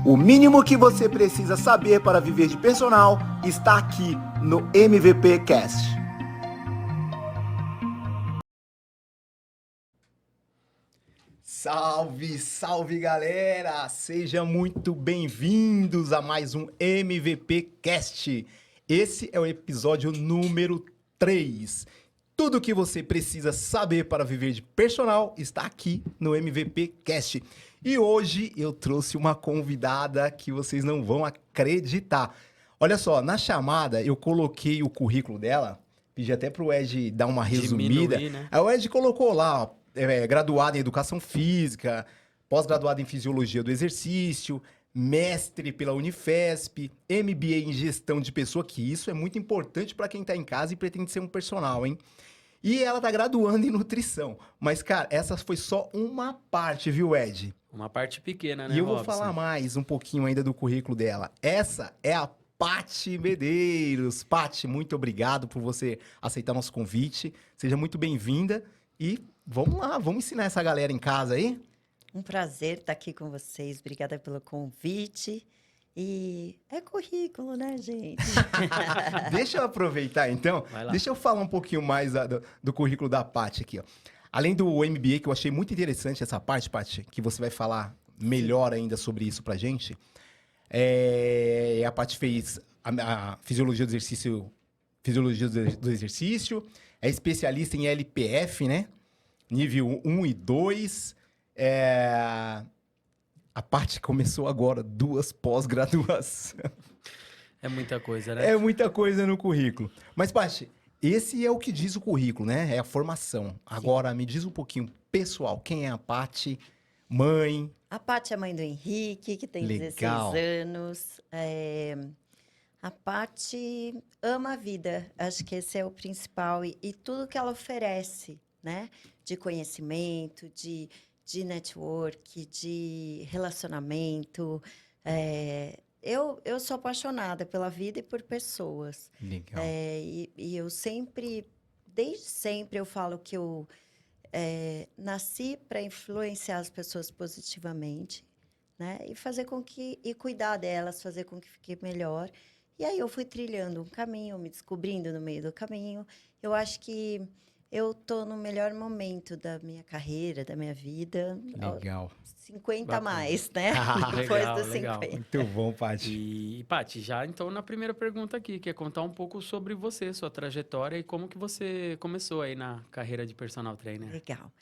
O mínimo que você precisa saber para viver de personal está aqui no MVP Cast. Salve, salve galera! Sejam muito bem-vindos a mais um MVP Cast. Esse é o episódio número 3. Tudo o que você precisa saber para viver de personal está aqui no MVP Cast. E hoje eu trouxe uma convidada que vocês não vão acreditar. Olha só, na chamada eu coloquei o currículo dela, pedi até pro Ed dar uma resumida. Diminuir, né? Aí o Ed colocou lá, ó, graduado em Educação Física, pós-graduado em Fisiologia do Exercício, mestre pela Unifesp, MBA em Gestão de Pessoa, que isso é muito importante para quem está em casa e pretende ser um personal, hein? E ela tá graduando em nutrição. Mas, cara, essa foi só uma parte, viu, Ed? Uma parte pequena, né, E eu vou Robson? falar mais um pouquinho ainda do currículo dela. Essa é a Paty Medeiros. Paty, muito obrigado por você aceitar nosso convite. Seja muito bem-vinda. E vamos lá, vamos ensinar essa galera em casa aí? Um prazer estar aqui com vocês. Obrigada pelo convite. E é currículo, né, gente? Deixa eu aproveitar, então. Vai lá. Deixa eu falar um pouquinho mais do currículo da Paty aqui, ó. Além do MBA, que eu achei muito interessante essa parte, Paty, que você vai falar melhor ainda sobre isso pra gente. A Paty fez a Fisiologia do Exercício, é especialista em LPF, né? Nível 1 e 2. A Paty começou agora 2 pós-graduações. É muita coisa, né? É muita coisa no currículo. Mas, Paty, esse é o que diz o currículo, né? É a formação. Agora, me diz um pouquinho, pessoal, quem é a Paty? Mãe? A Paty é mãe do Henrique, que tem Legal. 16 anos. A Paty ama a vida. Acho que esse é o principal. E tudo que ela oferece, né? De conhecimento, de network, de relacionamento. Eu sou apaixonada pela vida e por pessoas. Legal. E eu sempre, desde sempre, eu falo que eu nasci para influenciar as pessoas positivamente, né? E cuidar delas, fazer com que fique melhor. E aí eu fui trilhando um caminho, me descobrindo no meio do caminho. Eu acho que eu tô no melhor momento da minha carreira, da minha vida. Legal. 50 a Bacana. mais, né? Depois Legal, dos legal. 50. Muito bom, Paty. E, Paty, já então na primeira pergunta aqui, que é contar um pouco sobre você, sua trajetória e como que você começou aí na carreira de personal trainer. Legal.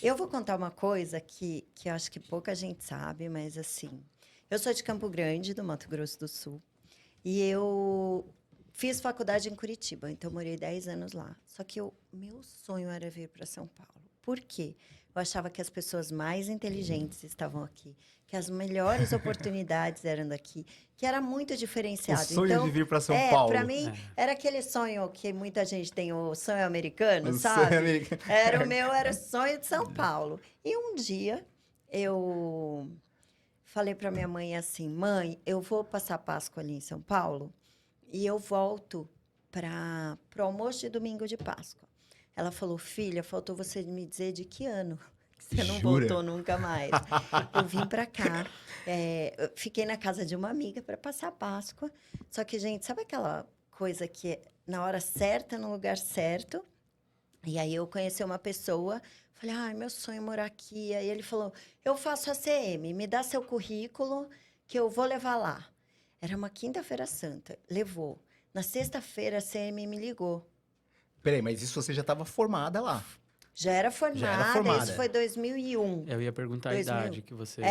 Eu vou contar uma coisa que eu acho que pouca gente sabe, mas assim, eu sou de Campo Grande, do Mato Grosso do Sul, e eu fiz faculdade em Curitiba, então eu morei 10 anos lá. Só que meu sonho era vir para São Paulo. Por quê? Eu achava que as pessoas mais inteligentes estavam aqui, que as melhores oportunidades eram daqui, que era muito O diferenciado. sonho Então, de vir para São Paulo. para mim, era aquele sonho que muita gente tem, o sonho americano, O sabe? sonho americano. Era o sonho de São Paulo. E um dia, eu falei para minha mãe assim, mãe, eu vou passar Páscoa ali em São Paulo e eu volto para o almoço de domingo de Páscoa. Ela falou, filha, faltou você me dizer de que ano que você não Jura? voltou nunca mais. Eu vim para cá, eu fiquei na casa de uma amiga para passar a Páscoa. Só que, gente, sabe aquela coisa que é na hora certa, no lugar certo? E aí eu conheci uma pessoa, falei, ai, meu sonho é morar aqui. Aí ele falou, eu faço a CM, me dá seu currículo que eu vou levar lá. Era uma quinta-feira santa, levou. Na sexta-feira a CM me ligou. Peraí, mas isso você já estava formada lá. Já era formada, isso foi 2001. Eu ia perguntar a 2000. idade que você...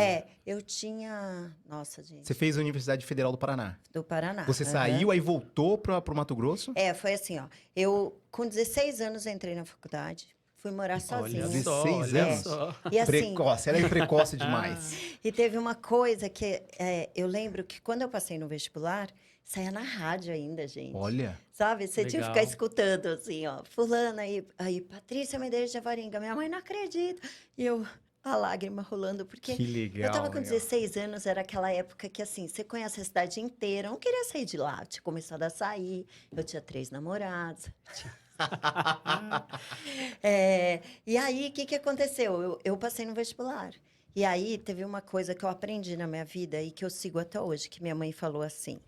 Eu tinha... Nossa, gente. Você fez a Universidade Federal do Paraná. Do Paraná. Você aham. saiu, aí voltou para o Mato Grosso? Foi assim, ó. Eu, com 16 anos, entrei na faculdade. Fui morar sozinha. Olha só, 16 olha anos? só. E assim... Precoce, era precoce demais. E teve uma coisa que eu lembro que quando eu passei no vestibular, saía na rádio ainda, gente. Olha, Sabe? Você tinha que Legal. ficar escutando, assim, ó. Fulana aí Patrícia Medeiros de Avarenga. Minha mãe não acredita. E eu, a lágrima rolando, porque que legal. eu tava com meu. 16 anos, era aquela época que, assim, você conhece a cidade inteira. Eu não queria sair de lá. Eu tinha começado a sair. Eu tinha 3 namorados. E aí, o que aconteceu? Eu passei no vestibular. E aí teve uma coisa que eu aprendi na minha vida e que eu sigo até hoje, que minha mãe falou assim: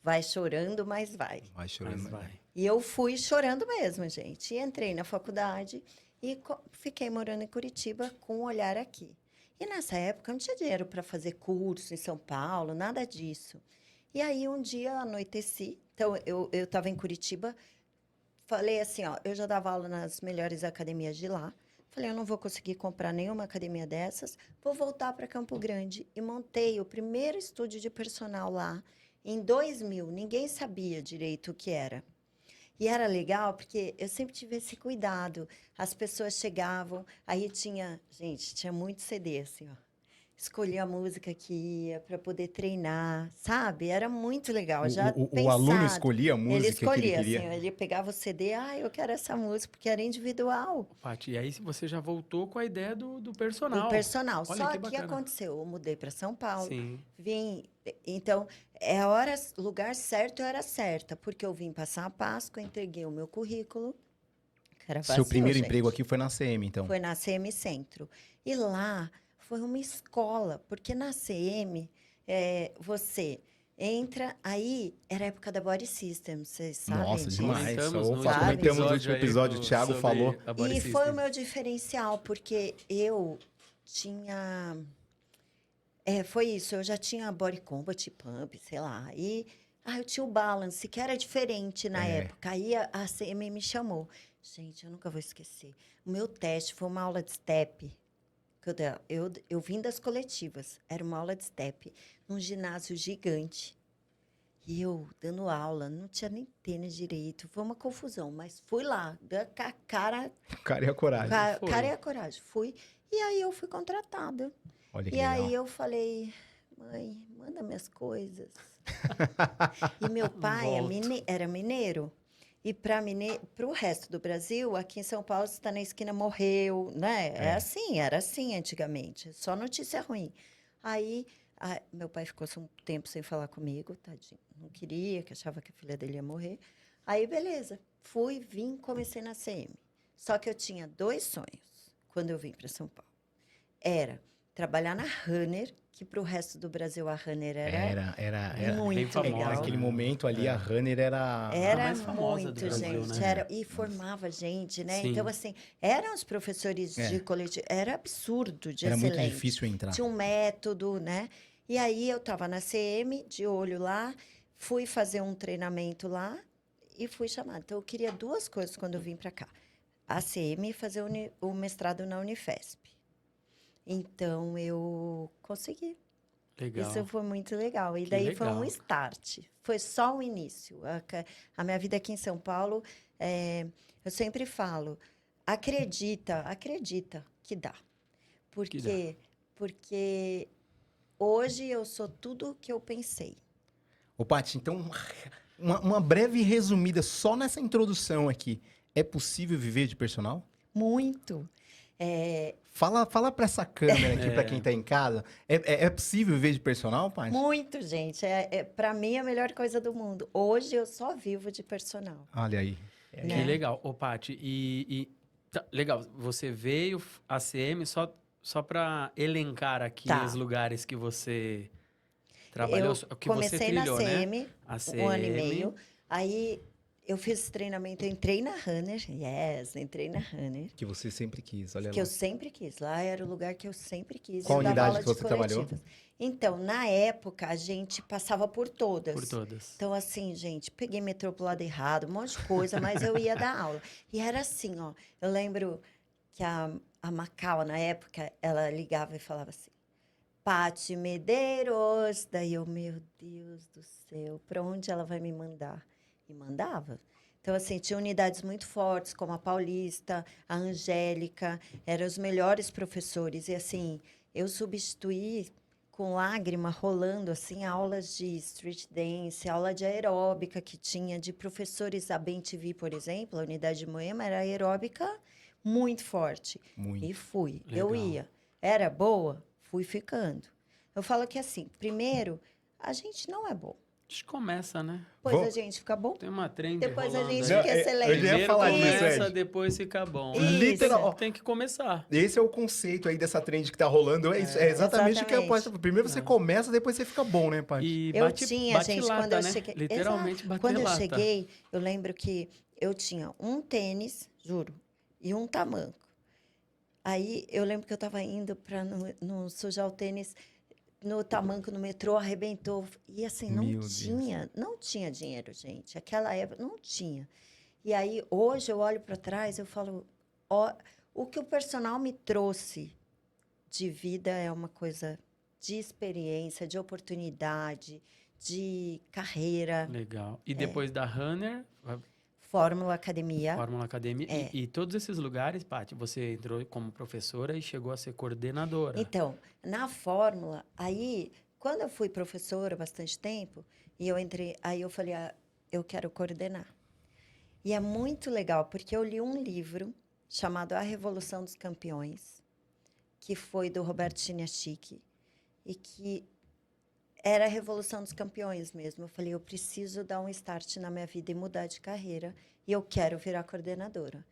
vai chorando, mas vai. Vai chorando. Mas vai. E eu fui chorando mesmo, gente. E entrei na faculdade e fiquei morando em Curitiba com um olhar aqui. E nessa época eu não tinha dinheiro para fazer curso em São Paulo, nada disso. E aí um dia anoiteci, então eu estava em Curitiba, falei assim, ó, eu já dava aula nas melhores academias de lá. Falei, eu não vou conseguir comprar nenhuma academia dessas, vou voltar para Campo Grande. E montei o primeiro estúdio de personal lá em 2000. Ninguém sabia direito o que era. E era legal porque eu sempre tive esse cuidado. As pessoas chegavam, aí tinha, gente, tinha muito CD assim, ó. Escolhia a música que ia para poder treinar, sabe? Era muito legal, já O aluno pensado. escolhia a Ele música que ele escolhia, queria. assim, ele pegava o CD, eu quero essa música, porque era individual. Paty, e aí você já voltou com a ideia do O personal. personal. Olha Só que que bacana. aconteceu, eu mudei para São Paulo, Sim. vim. Então, é a hora, lugar certo, era certa, porque eu vim passar a Páscoa, entreguei o meu currículo, que era Seu vazio, primeiro gente. emprego aqui foi na CM, então. Foi na CM Centro. E lá foi uma escola, porque na CM você entra, aí era a época da Body System, vocês sabem Nossa, disso? demais. Comentamos no Opa, último comentamos no último episódio aí episódio, o Thiago sobre falou. a Body E foi o System. meu diferencial, porque eu tinha... foi isso, eu já tinha Body Combat, Pump, sei lá. E eu tinha o Balance, que era diferente na época. Aí a CM me chamou. Gente, eu nunca vou esquecer. O meu teste foi uma aula de step. Eu vim das coletivas. Era uma aula de step, num ginásio gigante. E eu dando aula, não tinha nem tênis direito. Foi uma confusão, mas fui lá, com a cara, Cara e a coragem. Foi. cara e a coragem. Fui. E aí eu fui contratada. Olha que E legal. aí eu falei, mãe, manda minhas coisas. E meu pai Volto. era mineiro. E para o resto do Brasil, aqui em São Paulo, você está na esquina, morreu, né? Era assim antigamente, só notícia ruim. Aí, meu pai ficou um tempo sem falar comigo, tadinho. Não queria, que achava que a filha dele ia morrer. Aí, beleza. Fui, vim, comecei na CM. Só que eu tinha 2 sonhos quando eu vim para São Paulo. Era trabalhar na Runner, que para o resto do Brasil a Runner era Era muito bem famosa, legal. naquele momento ali, a Runner era... Era mais famosa do muito, Brasil, gente. né? E formava gente, né? Sim. Então, assim, eram os professores de coletivo. Era absurdo de Era muito excelente. difícil entrar. Tinha um método, né? E aí eu estava na CM, de olho lá, fui fazer um treinamento lá e fui chamada. Então, eu queria 2 coisas quando eu vim para cá. A CM e fazer o mestrado na Unifesp. Então, eu consegui. Legal. Isso foi muito legal. E Que daí foi um legal. start. Foi só o início. A minha vida aqui em São Paulo, eu sempre falo, acredita que dá. Porque hoje eu sou tudo o que eu pensei. Ô, Paty, então, uma breve resumida só nessa introdução aqui. É possível viver de personal? Muito. Fala pra essa câmera aqui, pra quem tá em casa. É possível viver de personal, Paty? Muito, gente. Para mim, a melhor coisa do mundo. Hoje eu só vivo de personal. Olha aí. Que legal. Ô, Paty, legal, você veio a CM só para elencar aqui Tá. os lugares que você trabalhou, que você comecei trilhou, na né? CM, A 1 ano e CM. meio. Aí eu fiz esse treinamento, eu entrei na Runner. Entrei na Runner. Que você sempre quis, olha Que lá. eu sempre quis. Lá era o lugar que eu sempre quis. Qual Eu dava unidade aula que de você trabalhou? coletivas. Então, na época, a gente passava por todas. Por todas. Então, assim, gente, peguei metrô pro lado errado, um monte de coisa, mas eu ia dar aula. E era assim, ó. Eu lembro que a Macau, na época, ela ligava e falava assim, Paty Medeiros. Daí eu, meu Deus do céu, para onde ela vai me mandar? E mandava. Então, assim, tinha unidades muito fortes, como a Paulista, a Angélica, eram os melhores professores. E, assim, eu substituí com lágrima rolando, assim, aulas de street dance, aula de aeróbica que tinha de professores da Bem TV, por exemplo, a unidade de Moema era aeróbica muito forte. Muito. E fui. Legal. Eu ia. Era boa? Fui ficando. Eu falo que, assim, primeiro, a gente não é bom. Acho que começa, né? Depois Vou- a gente fica bom. Tem uma trend Depois a rolando gente aí. fica Eu excelente. já ia Primeiro falar disso, começa, Ed. depois fica bom. Isso. Literal. Tem que começar. Esse é o conceito aí dessa trend que tá rolando. É exatamente o que eu Exatamente. posso. Primeiro você começa, depois você fica bom, né, Paty? E Eu bate, tinha, bate gente, lata, quando eu né? cheguei. Literalmente Exato. bater Quando eu lata. cheguei, eu lembro que eu tinha um tênis, juro, e um tamanco. Aí eu lembro que eu estava indo para não sujar o tênis no tamanco, no metrô, arrebentou. E assim, Meu Deus. não tinha dinheiro, gente. Aquela época não tinha. E aí, hoje, eu olho para trás, eu falo, ó, o que o personal me trouxe de vida é uma coisa de experiência, de oportunidade, de carreira, Legal. E depois da Runner, Fórmula Academia. Fórmula Academia. É. E todos esses lugares, Paty, você entrou como professora e chegou a ser coordenadora. Então, na Fórmula, aí, quando eu fui professora há bastante tempo, e eu entrei, aí eu falei, eu quero coordenar. E é muito legal, porque eu li um livro chamado A Revolução dos Campeões, que foi do Roberto Chiniachik, e que era a Revolução dos Campeões mesmo. Eu falei, eu preciso dar um start na minha vida e mudar de carreira, e eu quero virar coordenadora.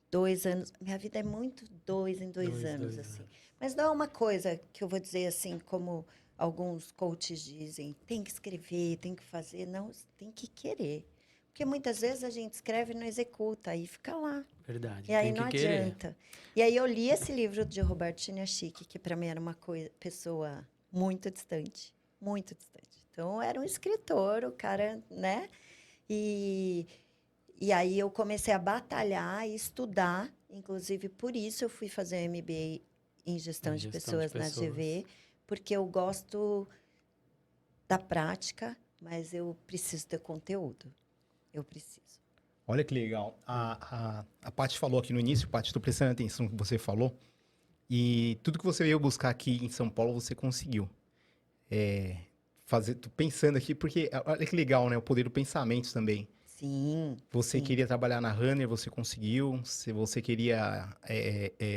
2 anos, minha vida é muito 2 em 2 anos, assim. Mas não é uma coisa que eu vou dizer assim, como alguns coaches dizem, tem que escrever, tem que fazer. Não, tem que querer. Porque muitas vezes a gente escreve e não executa, aí fica lá. Verdade. E aí tem que não querer. adianta. E aí eu li esse livro de Roberto Chiniachik, que para mim era uma pessoa muito distante, muito distante. Então, era um escritor, o cara, né? E aí eu comecei a batalhar e estudar, inclusive por isso eu fui fazer o MBA em gestão de pessoas na GV, porque eu gosto da prática, mas eu preciso ter conteúdo. Eu preciso. Olha que legal. A Paty falou aqui no início, Paty, estou prestando atenção no que você falou. E tudo que você veio buscar aqui em São Paulo, você conseguiu. Tô pensando aqui, porque olha que legal, né? O poder do pensamento também. Sim. Você sim. queria trabalhar na Runner, você conseguiu. Se você queria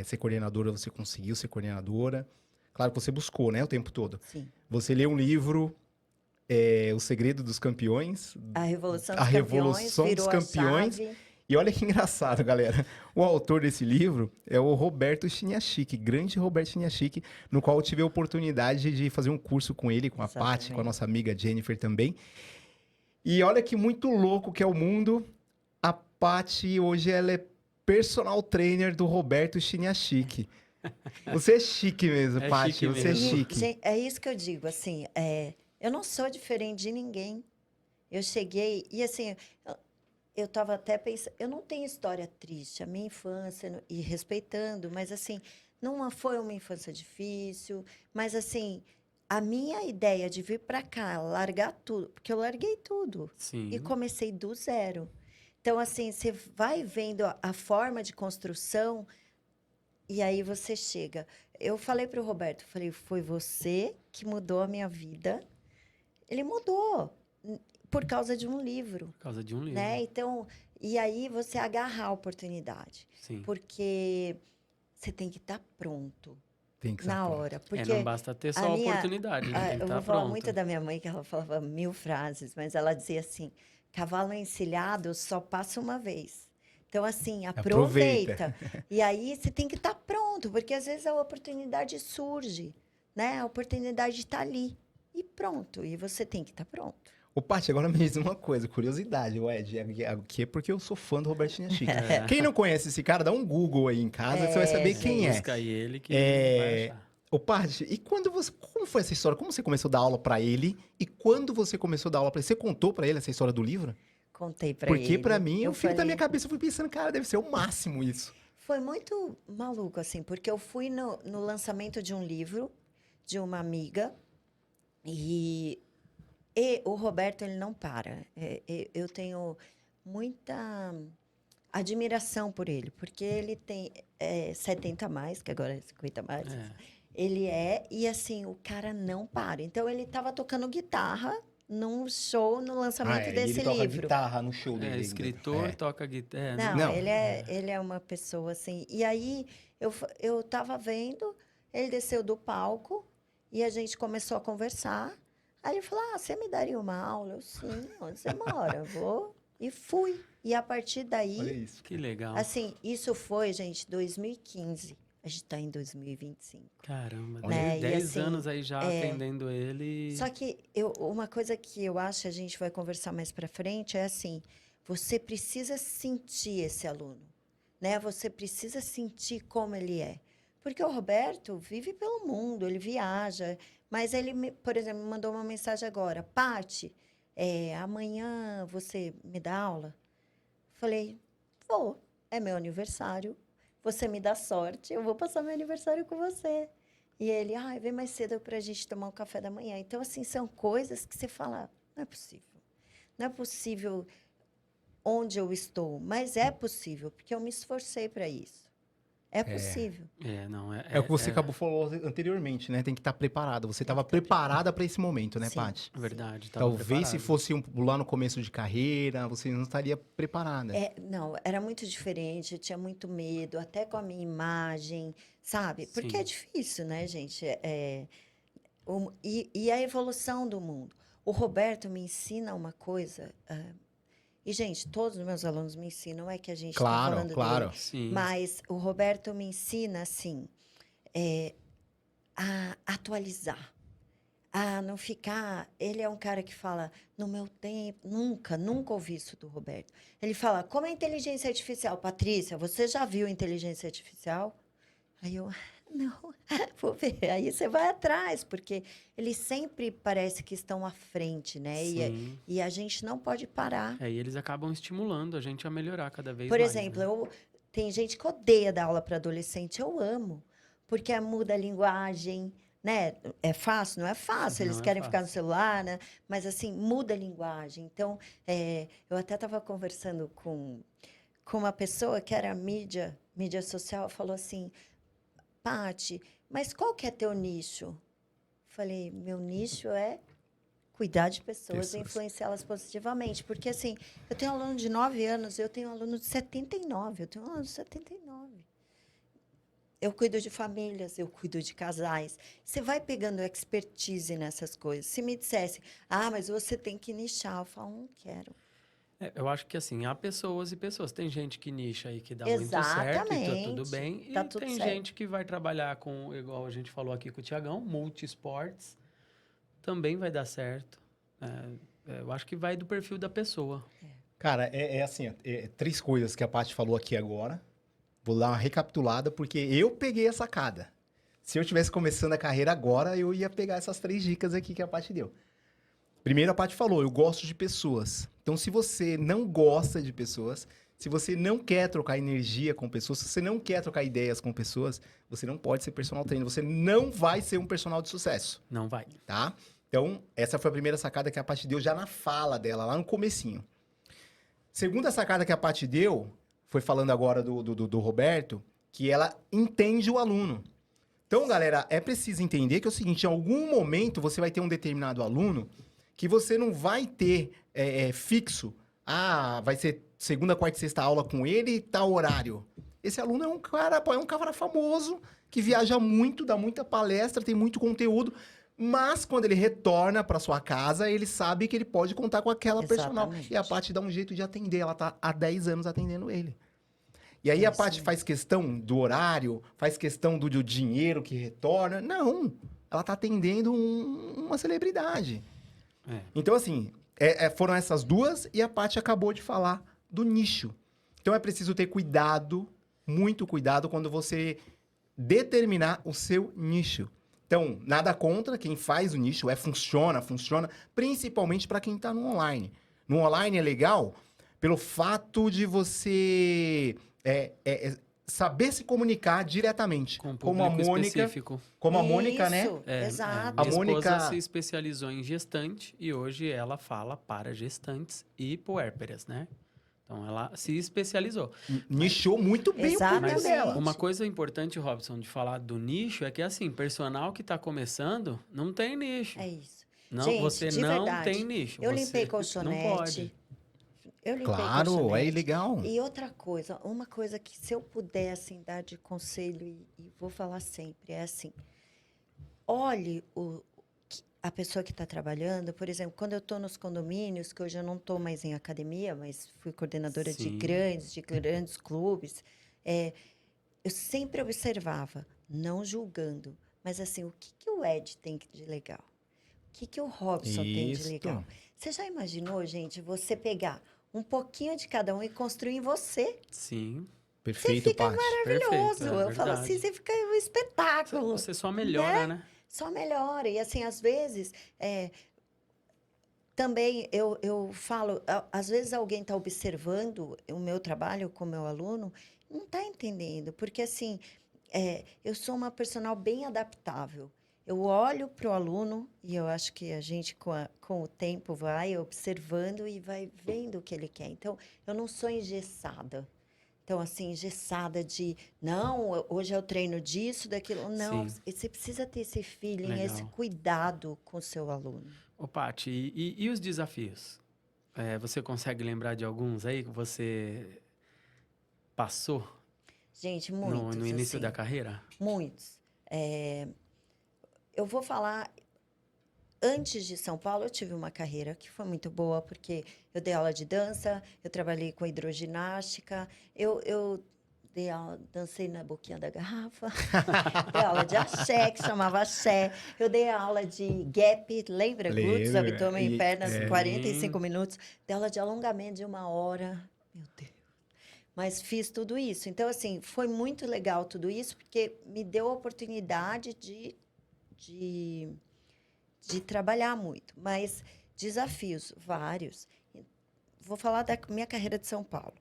ser coordenadora, você conseguiu ser coordenadora. Claro que você buscou, né? O tempo todo. Sim. Você leu um livro, O Segredo dos Campeões. A Revolução A Revolução dos virou Campeões. a chave. E olha que engraçado, galera. O autor desse livro é o Roberto Chiniachik, grande Roberto Chiniachik, no qual eu tive a oportunidade de fazer um curso com ele, com a Paty, com a nossa amiga Jennifer também. E olha que muito louco que é o mundo. A Paty, hoje, ela é personal trainer do Roberto Chiniachik. Você é chique mesmo, É Paty, chique você é mesmo. chique. Gente, é isso que eu digo, assim, eu não sou diferente de ninguém. Eu cheguei, e assim, eu estava até pensando, eu não tenho história triste, a minha infância, e respeitando, mas assim, não foi uma infância difícil, mas assim, a minha ideia de vir para cá, largar tudo, porque eu larguei tudo Sim. e comecei do zero. Então, assim, você vai vendo a forma de construção e aí você chega. Eu falei para o Roberto, falei, foi você que mudou a minha vida. Ele mudou por causa de um livro. Por causa de um livro. Né? Então, e aí você agarrar a oportunidade. Sim. Porque você tem que estar pronto Tem que na estar hora. Porque não basta ter só a oportunidade, né? Tem que eu estar vou falar pronto. muito da minha mãe, que ela falava 1000 frases, mas ela dizia assim, cavalo encilhado só passa uma vez. Então, assim, aproveita. E aí você tem que estar pronto, porque às vezes a oportunidade surge, né? A oportunidade está ali. E pronto, e você tem que estar pronto. Ô, Paty, agora me diz uma coisa, curiosidade, Ed, aqui é porque eu sou fã do Roberto Chiniachik. Quem não conhece esse cara, dá um Google aí em casa, você vai saber quem é. Busca aí ele que vai achar. Ô, Paty, e como foi essa história? Como você começou a dar aula pra ele? E quando você começou a dar aula pra ele? Você contou pra ele essa história do livro? Contei pra ele. Porque pra mim, eu fico da falei, minha cabeça, eu fui pensando, cara, deve ser o máximo isso. Foi muito maluco, assim, porque eu fui no lançamento de um livro de uma amiga e o Roberto, ele não para. Eu tenho muita admiração por ele, porque ele tem 70 a mais, que agora é 50 a mais. Ele e assim, o cara não para. Então, ele estava tocando guitarra num show, no lançamento desse ele toca livro. guitarra no show dele. Escritor, toca guitarra. Não, ele é uma pessoa assim. E aí, eu estava vendo, ele desceu do palco e a gente começou a conversar. Aí ele falou, você me daria uma aula? Eu, sim, onde você mora? Eu vou. E fui. E a partir Olha daí, isso. Que legal. assim, isso foi, gente, 2015. A gente está em 2025. Caramba, Né? E 10 assim, anos aí já atendendo ele. Só que uma coisa que eu acho, a gente vai conversar mais para frente, é assim, você precisa sentir esse aluno, né? Você precisa sentir como ele é. Porque o Roberto vive pelo mundo, ele viaja, mas ele, por exemplo, me mandou uma mensagem agora, Paty, amanhã você me dá aula? Falei, vou, é meu aniversário, você me dá sorte, eu vou passar meu aniversário com você. E ele, vem mais cedo para a gente tomar um café da manhã. Então, assim, são coisas que você fala, não é possível. Não é possível onde eu estou, mas é possível, porque eu me esforcei para isso. É possível. Não, É o que você acabou falou anteriormente, né? Tem que estar preparado. Você estava preparada para esse momento, né, Sim. Paty? Verdade. Tava Talvez se preparado. fosse lá no começo de carreira, você não estaria preparada. Não, era muito diferente, eu tinha muito medo, até com a minha imagem, sabe? Porque Sim. é difícil, né, gente? E a evolução do mundo. O Roberto me ensina uma coisa. E, gente, todos os meus alunos me ensinam, não é que a gente está Claro, falando claro. dele. Sim. Mas o Roberto me ensina, assim, a atualizar. A não ficar... Ele é um cara que fala, no meu tempo... Nunca ouvi isso do Roberto. Ele fala, como é inteligência artificial? Patrícia, você já viu inteligência artificial? Aí eu, não, vou ver. Aí você vai atrás, porque eles sempre parece que estão à frente, né? Sim. E a gente não pode parar. E eles acabam estimulando a gente a melhorar cada vez Por mais. exemplo, né? tem gente que odeia dar aula para adolescente. Eu amo, porque muda a linguagem, né? É fácil? Não é fácil. Eles Não é querem ficar no fácil. celular, né? Mas, assim, muda a linguagem. Então, eu até estava conversando com uma pessoa que era mídia social, falou assim, Paty, mas qual que é teu nicho? Falei, meu nicho é cuidar de pessoas e influenciá-las positivamente. Porque, assim, eu tenho um aluno de 9 anos, eu tenho um aluno de 79, eu tenho um aluno de 79. Eu cuido de famílias, eu cuido de casais. Você vai pegando expertise nessas coisas. Se me dissesse, mas você tem que nichar, eu falo, não quero. Eu acho que assim, há pessoas e pessoas. Tem gente que nicha aí que dá muito certo e tá tudo Exatamente. bem. Tá E tudo tem certo. gente que vai trabalhar com, igual a gente falou aqui com o Tiagão, multi-esportes. Também vai dar certo. Eu acho que vai do perfil da pessoa. Cara, assim, ó, 3 coisas que a Paty falou aqui agora. Vou dar uma recapitulada, porque eu peguei a sacada. Se eu estivesse começando a carreira agora, eu ia pegar essas 3 dicas aqui que a Paty deu. Primeiro, a Paty falou, eu gosto de pessoas. Então, se você não gosta de pessoas, se você não quer trocar energia com pessoas, se você não quer trocar ideias com pessoas, você não pode ser personal trainer. Você não vai ser um personal de sucesso, Não vai. tá? Então, essa foi a primeira sacada que a Paty deu já na fala dela, lá no comecinho. Segunda sacada que a Paty deu, foi falando agora do Roberto, que ela entende o aluno. Então, galera, é preciso entender que é o seguinte, em algum momento você vai ter um determinado aluno que você não vai ter fixo. Vai ser segunda, quarta e sexta aula com ele e tal horário. Esse aluno é um cara famoso, que viaja muito, dá muita palestra, tem muito conteúdo, mas quando ele retorna para sua casa, ele sabe que ele pode contar com aquela personal. Exatamente. E a Paty dá um jeito de atender, ela tá há 10 anos atendendo ele. E aí a isso Paty mesmo. faz questão do horário, faz questão do dinheiro que retorna. Não, ela tá atendendo uma celebridade. Então, assim, foram essas 2 e a Paty acabou de falar do nicho. Então, é preciso ter cuidado, muito cuidado, quando você determinar o seu nicho. Então, nada contra quem faz o nicho, funciona, principalmente para quem está no online. No online é legal pelo fato de você saber se comunicar diretamente. Com um como a público Mônica, específico. como a Mônica, né? Isso, exato. A Minha Mônica- esposa se especializou em gestante e hoje ela fala para gestantes e puérperas, né? Então, ela se especializou. Nichou muito bem o público Exatamente. dela. Uma coisa importante, Robson, de falar do nicho é que, assim, personal que está começando não tem nicho. É isso. Não, Gente, você de não verdade, tem nicho. eu você limpei colchonete. Não pode. Eu limpei Claro, colchonete. é legal. E outra coisa, uma coisa que se eu puder, assim, dar de conselho, e vou falar sempre, é assim, olhe a pessoa que está trabalhando, por exemplo, quando eu estou nos condomínios, que hoje eu não estou mais em academia, mas fui coordenadora de Sim. grandes clubes, eu sempre observava, não julgando, mas assim, o que, que o Ed tem de legal? O que, que o Robson tem de Isso. legal? Você já imaginou, gente, você pegar um pouquinho de cada um e construir em você? Sim, Perfeito, fica Paty. Maravilhoso. perfeito, é Eu falo assim, verdade. você fica um espetáculo. Você só melhora, né? Só melhora. E assim, às vezes, também eu falo, às vezes alguém está observando o meu trabalho com o meu aluno, não está entendendo, porque assim, eu sou uma personal bem adaptável. Eu olho para o aluno e eu acho que a gente, com o tempo, vai observando e vai vendo o que ele quer. Então, eu não sou engessada. Então, assim, engessada de, não, hoje é o treino disso, daquilo. Não, Sim. você precisa ter esse feeling, esse Legal. cuidado com o seu aluno. Ô, Paty, e os desafios? Você consegue lembrar de alguns aí que você passou Gente, no muitos, início assim, da carreira? muitos. Eu vou falar, antes de São Paulo, eu tive uma carreira que foi muito boa, porque eu dei aula de dança, eu trabalhei com hidroginástica, eu dei aula, dancei na boquinha da garrafa, dei aula de axé, que chamava axé, eu dei aula de gap, lembra? Glúteos, Lembro, abdômen e pernas, Sim. 45 minutos, dei aula de alongamento de 1 hora, meu Deus. Mas fiz tudo isso. Então, assim, foi muito legal tudo isso, porque me deu a oportunidade de trabalhar muito. Mas desafios, vários. Vou falar da minha carreira de São Paulo.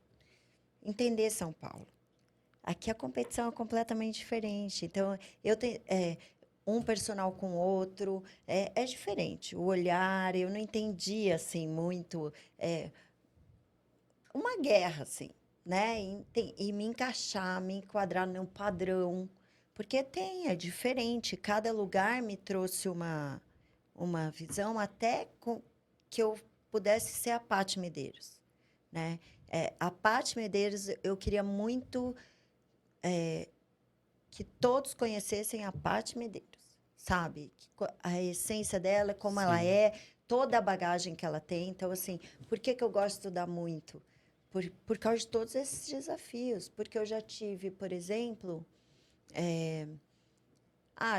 Entender São Paulo. Aqui a competição é completamente diferente. Então, eu tenho um personal com outro, é diferente. O olhar, eu não entendi, assim, muito... uma guerra, assim, né? E me encaixar, me enquadrar num padrão. Porque é diferente. Cada lugar me trouxe uma visão até que eu pudesse ser a Paty Medeiros, né? A Paty Medeiros, eu queria muito que todos conhecessem a Paty Medeiros, sabe? A essência dela, como ela Sim. é, toda a bagagem que ela tem. Então, assim, por que eu gosto de estudar muito? Por causa de todos esses desafios. Porque eu já tive, por exemplo...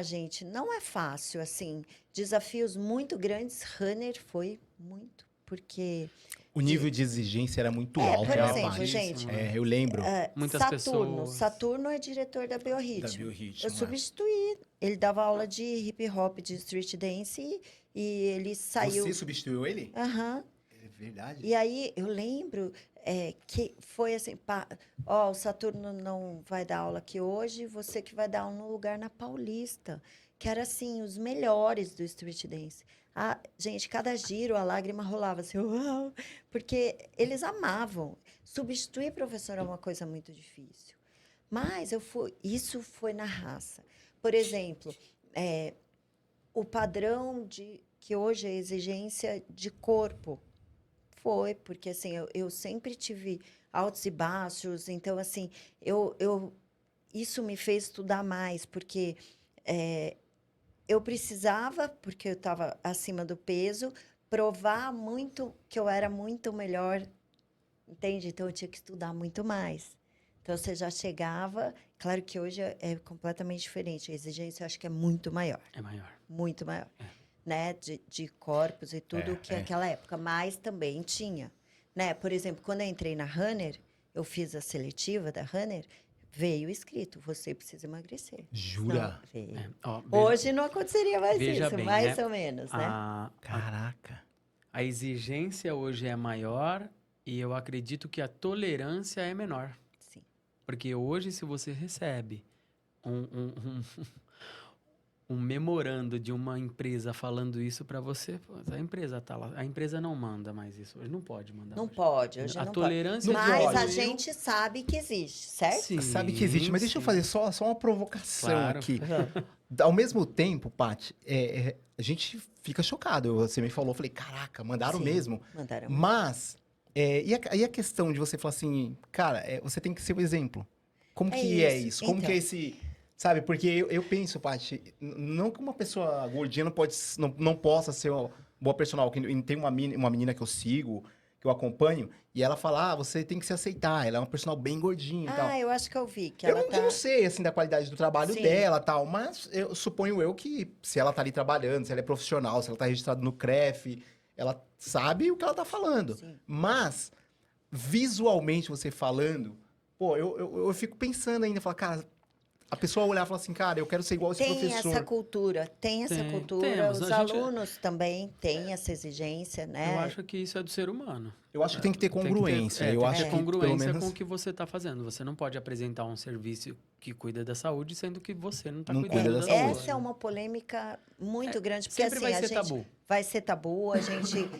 gente, não é fácil, assim. Desafios muito grandes. Runner foi muito, porque... O nível de exigência era muito por alto, né, exemplo, Paty? gente, Eu lembro. Muitas Saturno. pessoas. Saturno é diretor da Da Biorritmo. Biorritmo, Eu substituí. Ele dava aula de hip hop, de street dance, e ele saiu... Você substituiu ele? Aham. É verdade. E aí, eu lembro que foi assim, o Saturno não vai dar aula aqui hoje, você que vai dar aula no lugar na Paulista, que era assim, os melhores do street dance. Gente, cada giro, a lágrima rolava assim, uau, porque eles amavam. Substituir professor é uma coisa muito difícil. Mas isso foi na raça. Por exemplo, o padrão que hoje é exigência de corpo, foi, porque assim, eu sempre tive altos e baixos, então assim, isso me fez estudar mais, porque eu precisava, porque eu estava acima do peso, provar muito que eu era muito melhor, entende? Então eu tinha que estudar muito mais. Então você já chegava, claro que hoje é completamente diferente, a exigência eu acho que é muito maior. É maior. Muito maior. Né, de corpos e tudo que naquela época, mas também tinha, né? Por exemplo, quando eu entrei na Runner, eu fiz a seletiva da Runner, veio escrito, você precisa emagrecer. Jura? Não, veio. Veja, Hoje não aconteceria mais veja isso, bem, mais né? ou menos, né? Caraca. A exigência hoje é maior e eu acredito que a tolerância é menor. Sim. Porque hoje, se você recebe um memorando de uma empresa falando isso para você, a empresa tá lá. A empresa não manda mais isso. Hoje não pode mandar. Não hoje. pode, hoje A não tolerância pode. Mas a diminuiu. gente sabe que existe, certo? Sim, Sabe que existe, mas deixa eu sim. fazer só uma provocação Claro. aqui. Ao mesmo tempo, Paty, a gente fica chocado. Você me falou, eu falei, caraca, mandaram Sim, mesmo. mandaram. Mas, e a questão de você falar assim, cara, você tem que ser o exemplo. Como que é isso? Como que é Então, Sabe? Porque eu penso, Paty, não que uma pessoa gordinha não possa ser uma boa personal. Tem uma menina que eu sigo, que eu acompanho, e ela fala, você tem que se aceitar. Ela é uma personal bem gordinha e tal. Ah, eu acho que eu vi que Eu ela não sei, assim, da qualidade do trabalho Sim. dela e tal, mas suponho eu que se ela tá ali trabalhando, se ela é profissional, se ela tá registrada no CREF, ela sabe o que ela tá falando. Sim. Mas, visualmente você falando, pô, eu fico pensando ainda, falar, cara, a pessoa olhar e falar assim, cara, eu quero ser igual esse Tem professor. essa cultura, Temos. Os A gente- alunos também têm essa exigência, né? Eu acho que isso é do ser humano. Eu acho que tem que ter congruência. Eu tem acho que ter que, pelo congruência menos, com o que você está fazendo. Você não pode apresentar um serviço que cuida da saúde, sendo que você não está Não cuidando cuida da da saúde. saúde. Essa é uma polêmica muito grande, porque Sempre assim, vai a ser gente tabu. vai ser tabu, a gente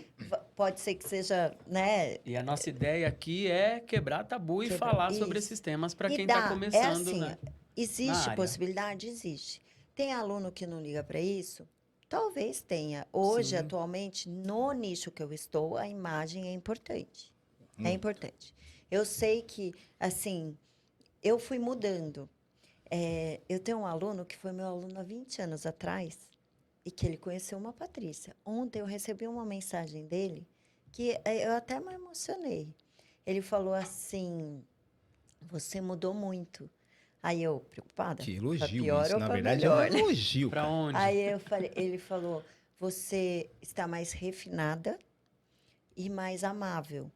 pode ser que seja, né? E a nossa ideia aqui é quebrar tabu e Quebrar- falar sobre isso. esses temas para E quem está dá, começando, assim, né? existe na área. possibilidade? Existe. Tem aluno que não liga para isso? Talvez tenha. Hoje, Sim. atualmente, no nicho que eu estou, a imagem é importante. É Muito. importante. Eu sei que, assim, eu fui mudando. Eu tenho um aluno que foi meu aluno há 20 anos atrás e que ele conheceu uma Patrícia. Ontem eu recebi uma mensagem dele que eu até me emocionei. Ele falou assim: você mudou muito. Aí eu, preocupada, que para elogio pior isso. ou Na para verdade, é um melhor, né? elogio, Para cara. onde? Aí ele falou: você está mais refinada e mais amável.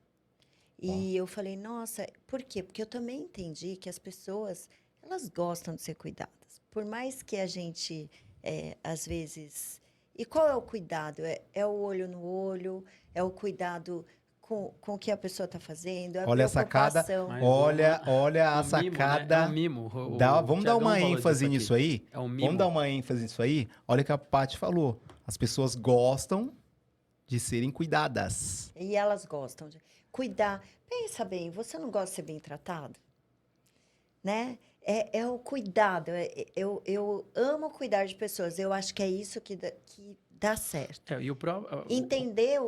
E eu falei: nossa, por quê? Porque eu também entendi que as pessoas, elas gostam de ser cuidadas. Por mais que a gente, às vezes... E qual é o cuidado? É o olho no olho, é o cuidado com o que a pessoa está fazendo, é a Olha a sacada. preocupação. Mas Olha a o mimo, né? sacada. É um mimo. Vamos dar uma ênfase nisso aí? É um mimo. Vamos dar uma ênfase nisso aí? Olha o que a Paty falou. As pessoas gostam de serem cuidadas. E elas gostam de cuidar. Pensa bem, você não gosta de ser bem tratado? Né? É o cuidado. Eu amo cuidar de pessoas. Eu acho que é isso que dá certo. E o próprio... Entender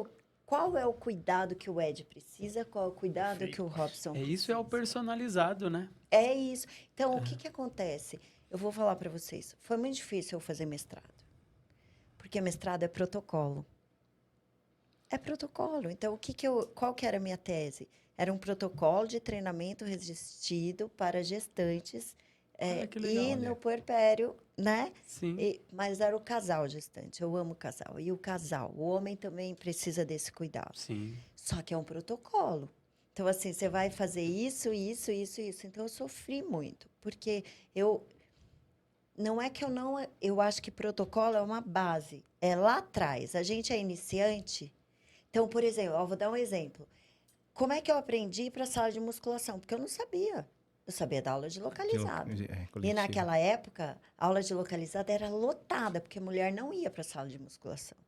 qual é o cuidado que o Ed precisa, qual é o cuidado que o Robson precisa. Isso é o personalizado, né? É isso. Então, o que acontece? Eu vou falar para vocês. Foi muito difícil eu fazer mestrado. Porque mestrado é protocolo. É protocolo. Então, qual que era a minha tese? Era um protocolo de treinamento resistido para gestantes Que legal, e olha. no puerpério, né? Sim. Mas era o casal gestante. Eu amo o casal. E o casal, o homem também precisa desse cuidado. Sim. Só que é um protocolo. Então, assim, você vai fazer isso, isso, isso, isso. Então, eu sofri muito. Porque não é que eu não... Eu acho que protocolo é uma base. É lá atrás. A gente é iniciante. Então, por exemplo, eu vou dar um exemplo. Como é que eu aprendi para a sala de musculação? Porque eu não sabia. Eu sabia da aula de localizado. E naquela época, a aula de localizado era lotada, porque a mulher não ia para a sala de musculação.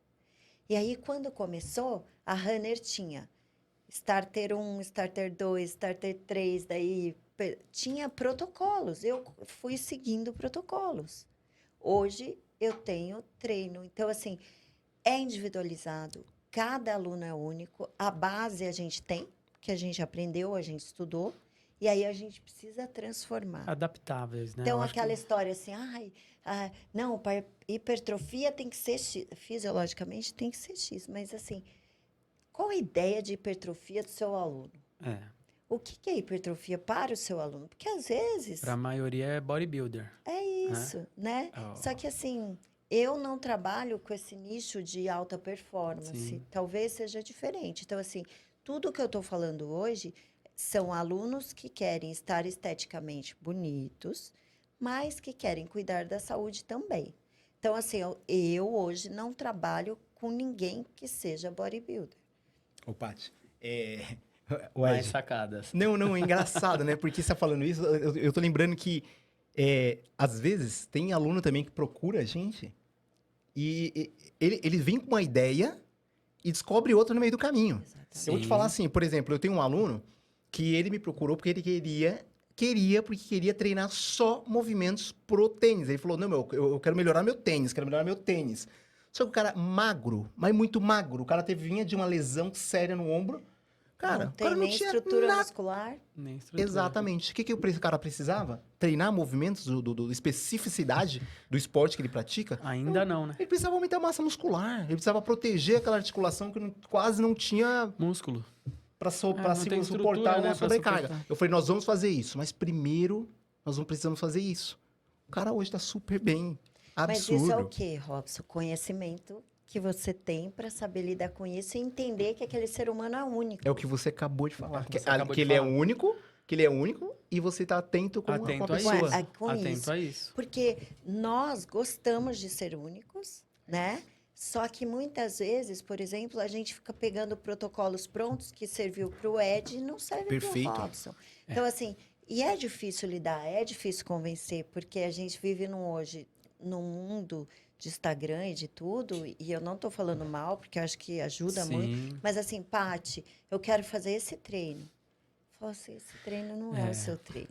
E aí, quando começou, a Runner tinha Starter 1, Starter 2, Starter 3, daí tinha protocolos. Eu fui seguindo protocolos. Hoje, eu tenho treino. Então, assim, é individualizado. Cada aluno é único. A base a gente tem, que a gente aprendeu, a gente estudou. E aí a gente precisa transformar. Adaptáveis, né? Então, Eu acho aquela que- história assim, não, para hipertrofia tem que ser X, fisiologicamente tem que ser X. Mas assim, qual a ideia de hipertrofia do seu aluno? É. O que é hipertrofia para o seu aluno? Porque às vezes Pra maioria é bodybuilder. é isso, né? Oh. Só que assim, eu não trabalho com esse nicho de alta performance. Sim. Talvez seja diferente. Então, assim, tudo que eu estou falando hoje são alunos que querem estar esteticamente bonitos, mas que querem cuidar da saúde também. Então, assim, eu hoje não trabalho com ninguém que seja bodybuilder. Ô, Paty, Mais sacadas. Não, é engraçado, né? Porque você tá falando isso, eu tô lembrando que, às vezes, tem aluno também que procura a gente e ele vem com uma ideia e descobre outra no meio do caminho. Exatamente. Eu vou te Sim. falar assim, por exemplo, eu tenho um aluno que ele me procurou porque ele queria treinar só movimentos pro tênis. Ele falou, não, eu quero melhorar meu tênis, Só que o cara magro, mas muito magro. O cara vinha de uma lesão séria no ombro. Cara, não o cara tem não nem tinha estrutura nada. muscular. Nem estrutura. Exatamente. O que o cara precisava? Treinar movimentos, especificidade do esporte que ele pratica? Ainda não, né? Ele precisava aumentar a massa muscular. Ele precisava proteger aquela articulação que quase não tinha Músculo. para não tem estrutura, suportar né, uma pra sobrecarga. suportar. Eu falei, nós vamos fazer isso, mas primeiro nós não precisamos fazer isso. O cara hoje tá super bem. Mas Absurdo. isso é o quê, Robson? Conhecimento que você tem para saber lidar com isso e entender que aquele ser humano é único. É o que você acabou de falar. Você acabou Que de ele falar. é único, que ele é único e você tá atento com uma Atento a pessoa. isso. Com Atento isso. a isso. Porque nós gostamos de ser únicos, né? Só que muitas vezes, por exemplo, a gente fica pegando protocolos prontos que serviu para o Ed e não serve para o Perfeito. Robson. Então, assim, e é difícil lidar, é difícil convencer, porque a gente vive hoje num mundo de Instagram e de tudo, e eu não estou falando mal, porque eu acho que ajuda muito. Sim. Mas assim, Paty, eu quero fazer esse treino. Eu falo assim, esse treino não é o seu treino.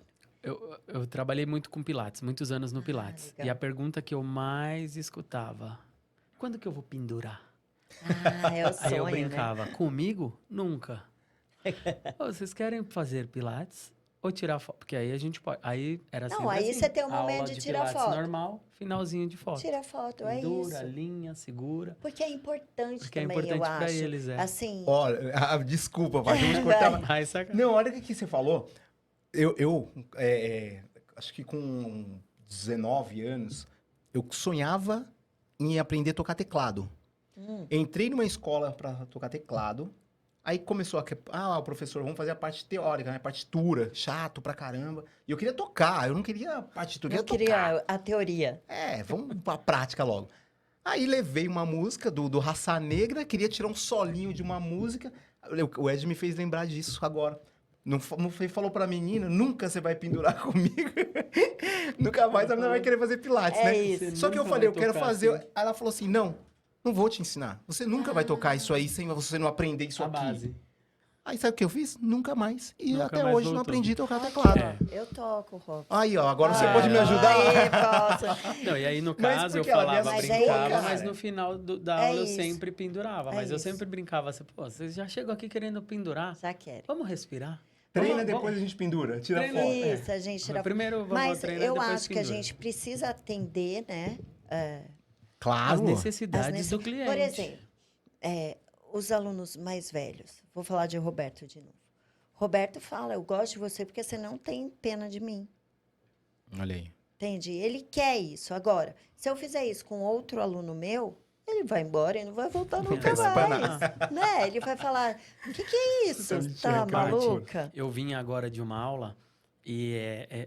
Eu trabalhei muito com Pilates, muitos anos no Pilates. legal. E a pergunta que eu mais escutava, quando que eu vou pendurar? Ah, é o Aí eu sonho, né? brincava, comigo? Nunca. Ô, vocês querem fazer Pilates ou tirar foto? Porque aí a gente pode. Aí era Não, sempre aí assim, você tem um momento aula de tirar Pilates foto. normal, finalzinho de foto. Tira foto, é Pendura, isso. linha, segura. Porque é importante Porque é também, importante eu pra acho. eles, é. Assim, Olha, desculpa, Paty, vamos cortar. Ai, saca. Não, olha o que você falou. Eu acho que com 19 anos, eu sonhava em aprender a tocar teclado. Entrei numa escola para tocar teclado. Aí começou o professor, vamos fazer a parte teórica, né? Partitura, chato pra caramba. E eu queria tocar, eu não queria partitura, eu eu queria tocar. queria a teoria. Vamos pra prática logo. Aí levei uma música do Raça Negra, queria tirar um solinho de uma música. O Ed me fez lembrar disso agora. Não falou pra menina, nunca você vai pendurar comigo. Nunca mais a menina vai querer fazer pilates, É né? isso. Só que eu Nunca falei, vai eu quero tocar fazer. assim. Aí ela falou assim, não vou te ensinar. Você nunca vai tocar isso aí sem você não aprender isso A aqui. base. Aí sabe o que eu fiz? Nunca mais. E Nunca até mais hoje não voltou. aprendi a tocar teclado. É. Eu toco, Robson. Aí, ó, agora você pode me Ah, ajudar? Aí, posso. Não, e aí no Mas caso eu porque ela me falava, assustou, brincava, cara. mas no final da É aula eu isso. sempre pendurava. É Mas eu isso. sempre brincava assim, pô, você já chegou aqui querendo pendurar? Já quero. Vamos respirar? Treina, Vamos- depois a gente pendura. Tira Treina. foto. Isso, a gente tira Primeiro vamos Mas treinar, eu depois acho que a pendura. gente precisa atender, né? As Claro. necessidades as do necess- cliente. Por exemplo, os alunos mais velhos. Vou falar de Roberto de novo. Roberto fala, eu gosto de você porque você não tem pena de mim. Olha aí. Entende? Ele quer isso. Agora, se eu fizer isso com outro aluno meu, ele vai embora e não vai voltar nunca vai mais. Né? Ele vai falar, o que é isso? Tá maluca? Eu vim agora de uma aula e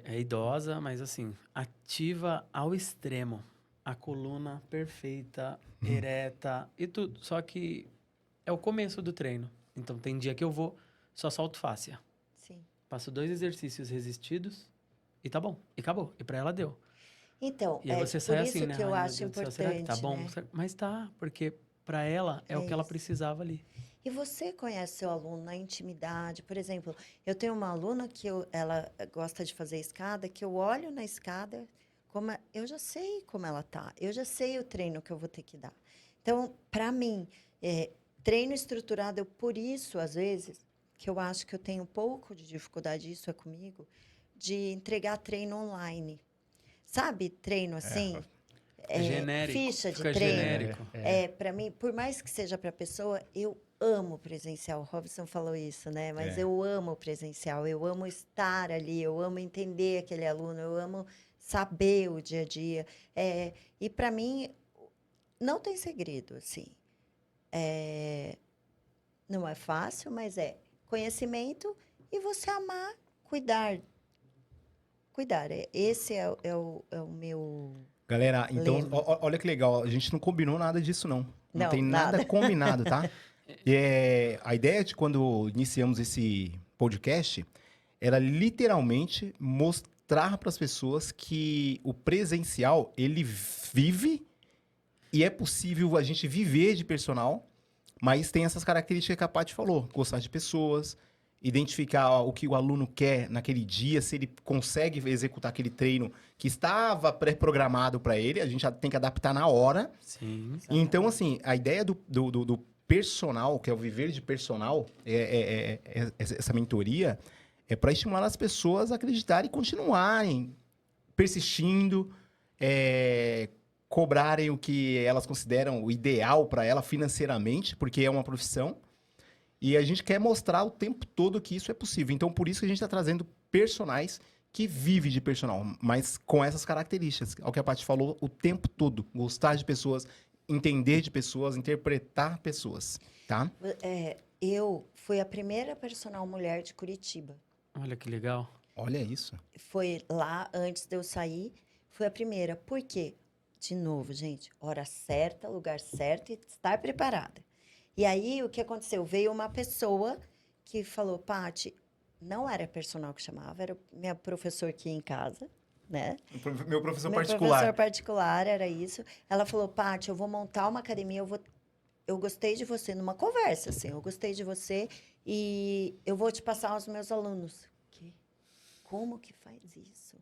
é idosa, mas assim, ativa ao extremo. A coluna perfeita, ereta e tudo. Só que é o começo do treino. Então tem dia que eu vou, só solto fáscia. Sim. Passo 2 exercícios resistidos e tá bom. E acabou. E pra ela deu. Então, E aí você por sai isso assim, né? que eu Ai, meu acho Deus do céu, importante, será que tá bom? né? Mas tá, porque pra ela é o que ela isso. precisava ali. E você conhece seu aluno na intimidade? Por exemplo, eu tenho uma aluna que ela gosta de fazer escada, que eu olho na escada, eu já sei como ela tá, eu já sei o treino que eu vou ter que dar. Então, para mim, treino estruturado, por isso, às vezes, que eu acho que eu tenho um pouco de dificuldade, isso é comigo, de entregar treino online. Sabe, treino assim? Genérico. Ficha de Fica treino. genérico. Para mim, por mais que seja para a pessoa, eu amo presencial. O Robson falou isso, né? Mas eu amo o presencial, eu amo estar ali, eu amo entender aquele aluno, eu amo saber o dia a dia. E para mim, não tem segredo, assim. Não é fácil, mas é conhecimento e você amar, cuidar. Esse é o meu... Galera, então, Lembra. olha que legal. A gente não combinou nada disso, não. Não Não, tem nada nada. combinado, tá? A ideia de quando iniciamos esse podcast era literalmente mostrar para as pessoas que o presencial, ele vive e é possível a gente viver de personal, mas tem essas características que a Paty falou. Gostar de pessoas, identificar o que o aluno quer naquele dia, se ele consegue executar aquele treino que estava pré-programado para ele, a gente já tem que adaptar na hora. Sim. Então, assim, a ideia personal, que é o viver de personal, essa mentoria, é para estimular as pessoas a acreditarem e continuarem persistindo, cobrarem o que elas consideram o ideal para ela financeiramente, porque é uma profissão. E a gente quer mostrar o tempo todo que isso é possível. Então, por isso que a gente está trazendo personagens que vivem de personal, mas com essas características. Ao que a Paty falou, o tempo todo. Gostar de pessoas, entender de pessoas, interpretar pessoas, tá? Eu fui a primeira personal mulher de Curitiba. Olha que legal. Olha isso. Foi lá, antes de eu sair, fui a primeira. Por quê? De novo, gente, hora certa, lugar certo e estar preparada. E aí, o que aconteceu? Veio uma pessoa que falou, Paty, não era personal que chamava, era minha professor que ia em casa, né? Meu professor Meu particular. professor particular, era isso. Ela falou, Paty, eu vou montar uma academia, eu gostei de você, numa conversa, assim, eu gostei de você e eu vou te passar aos meus alunos. Como que faz isso?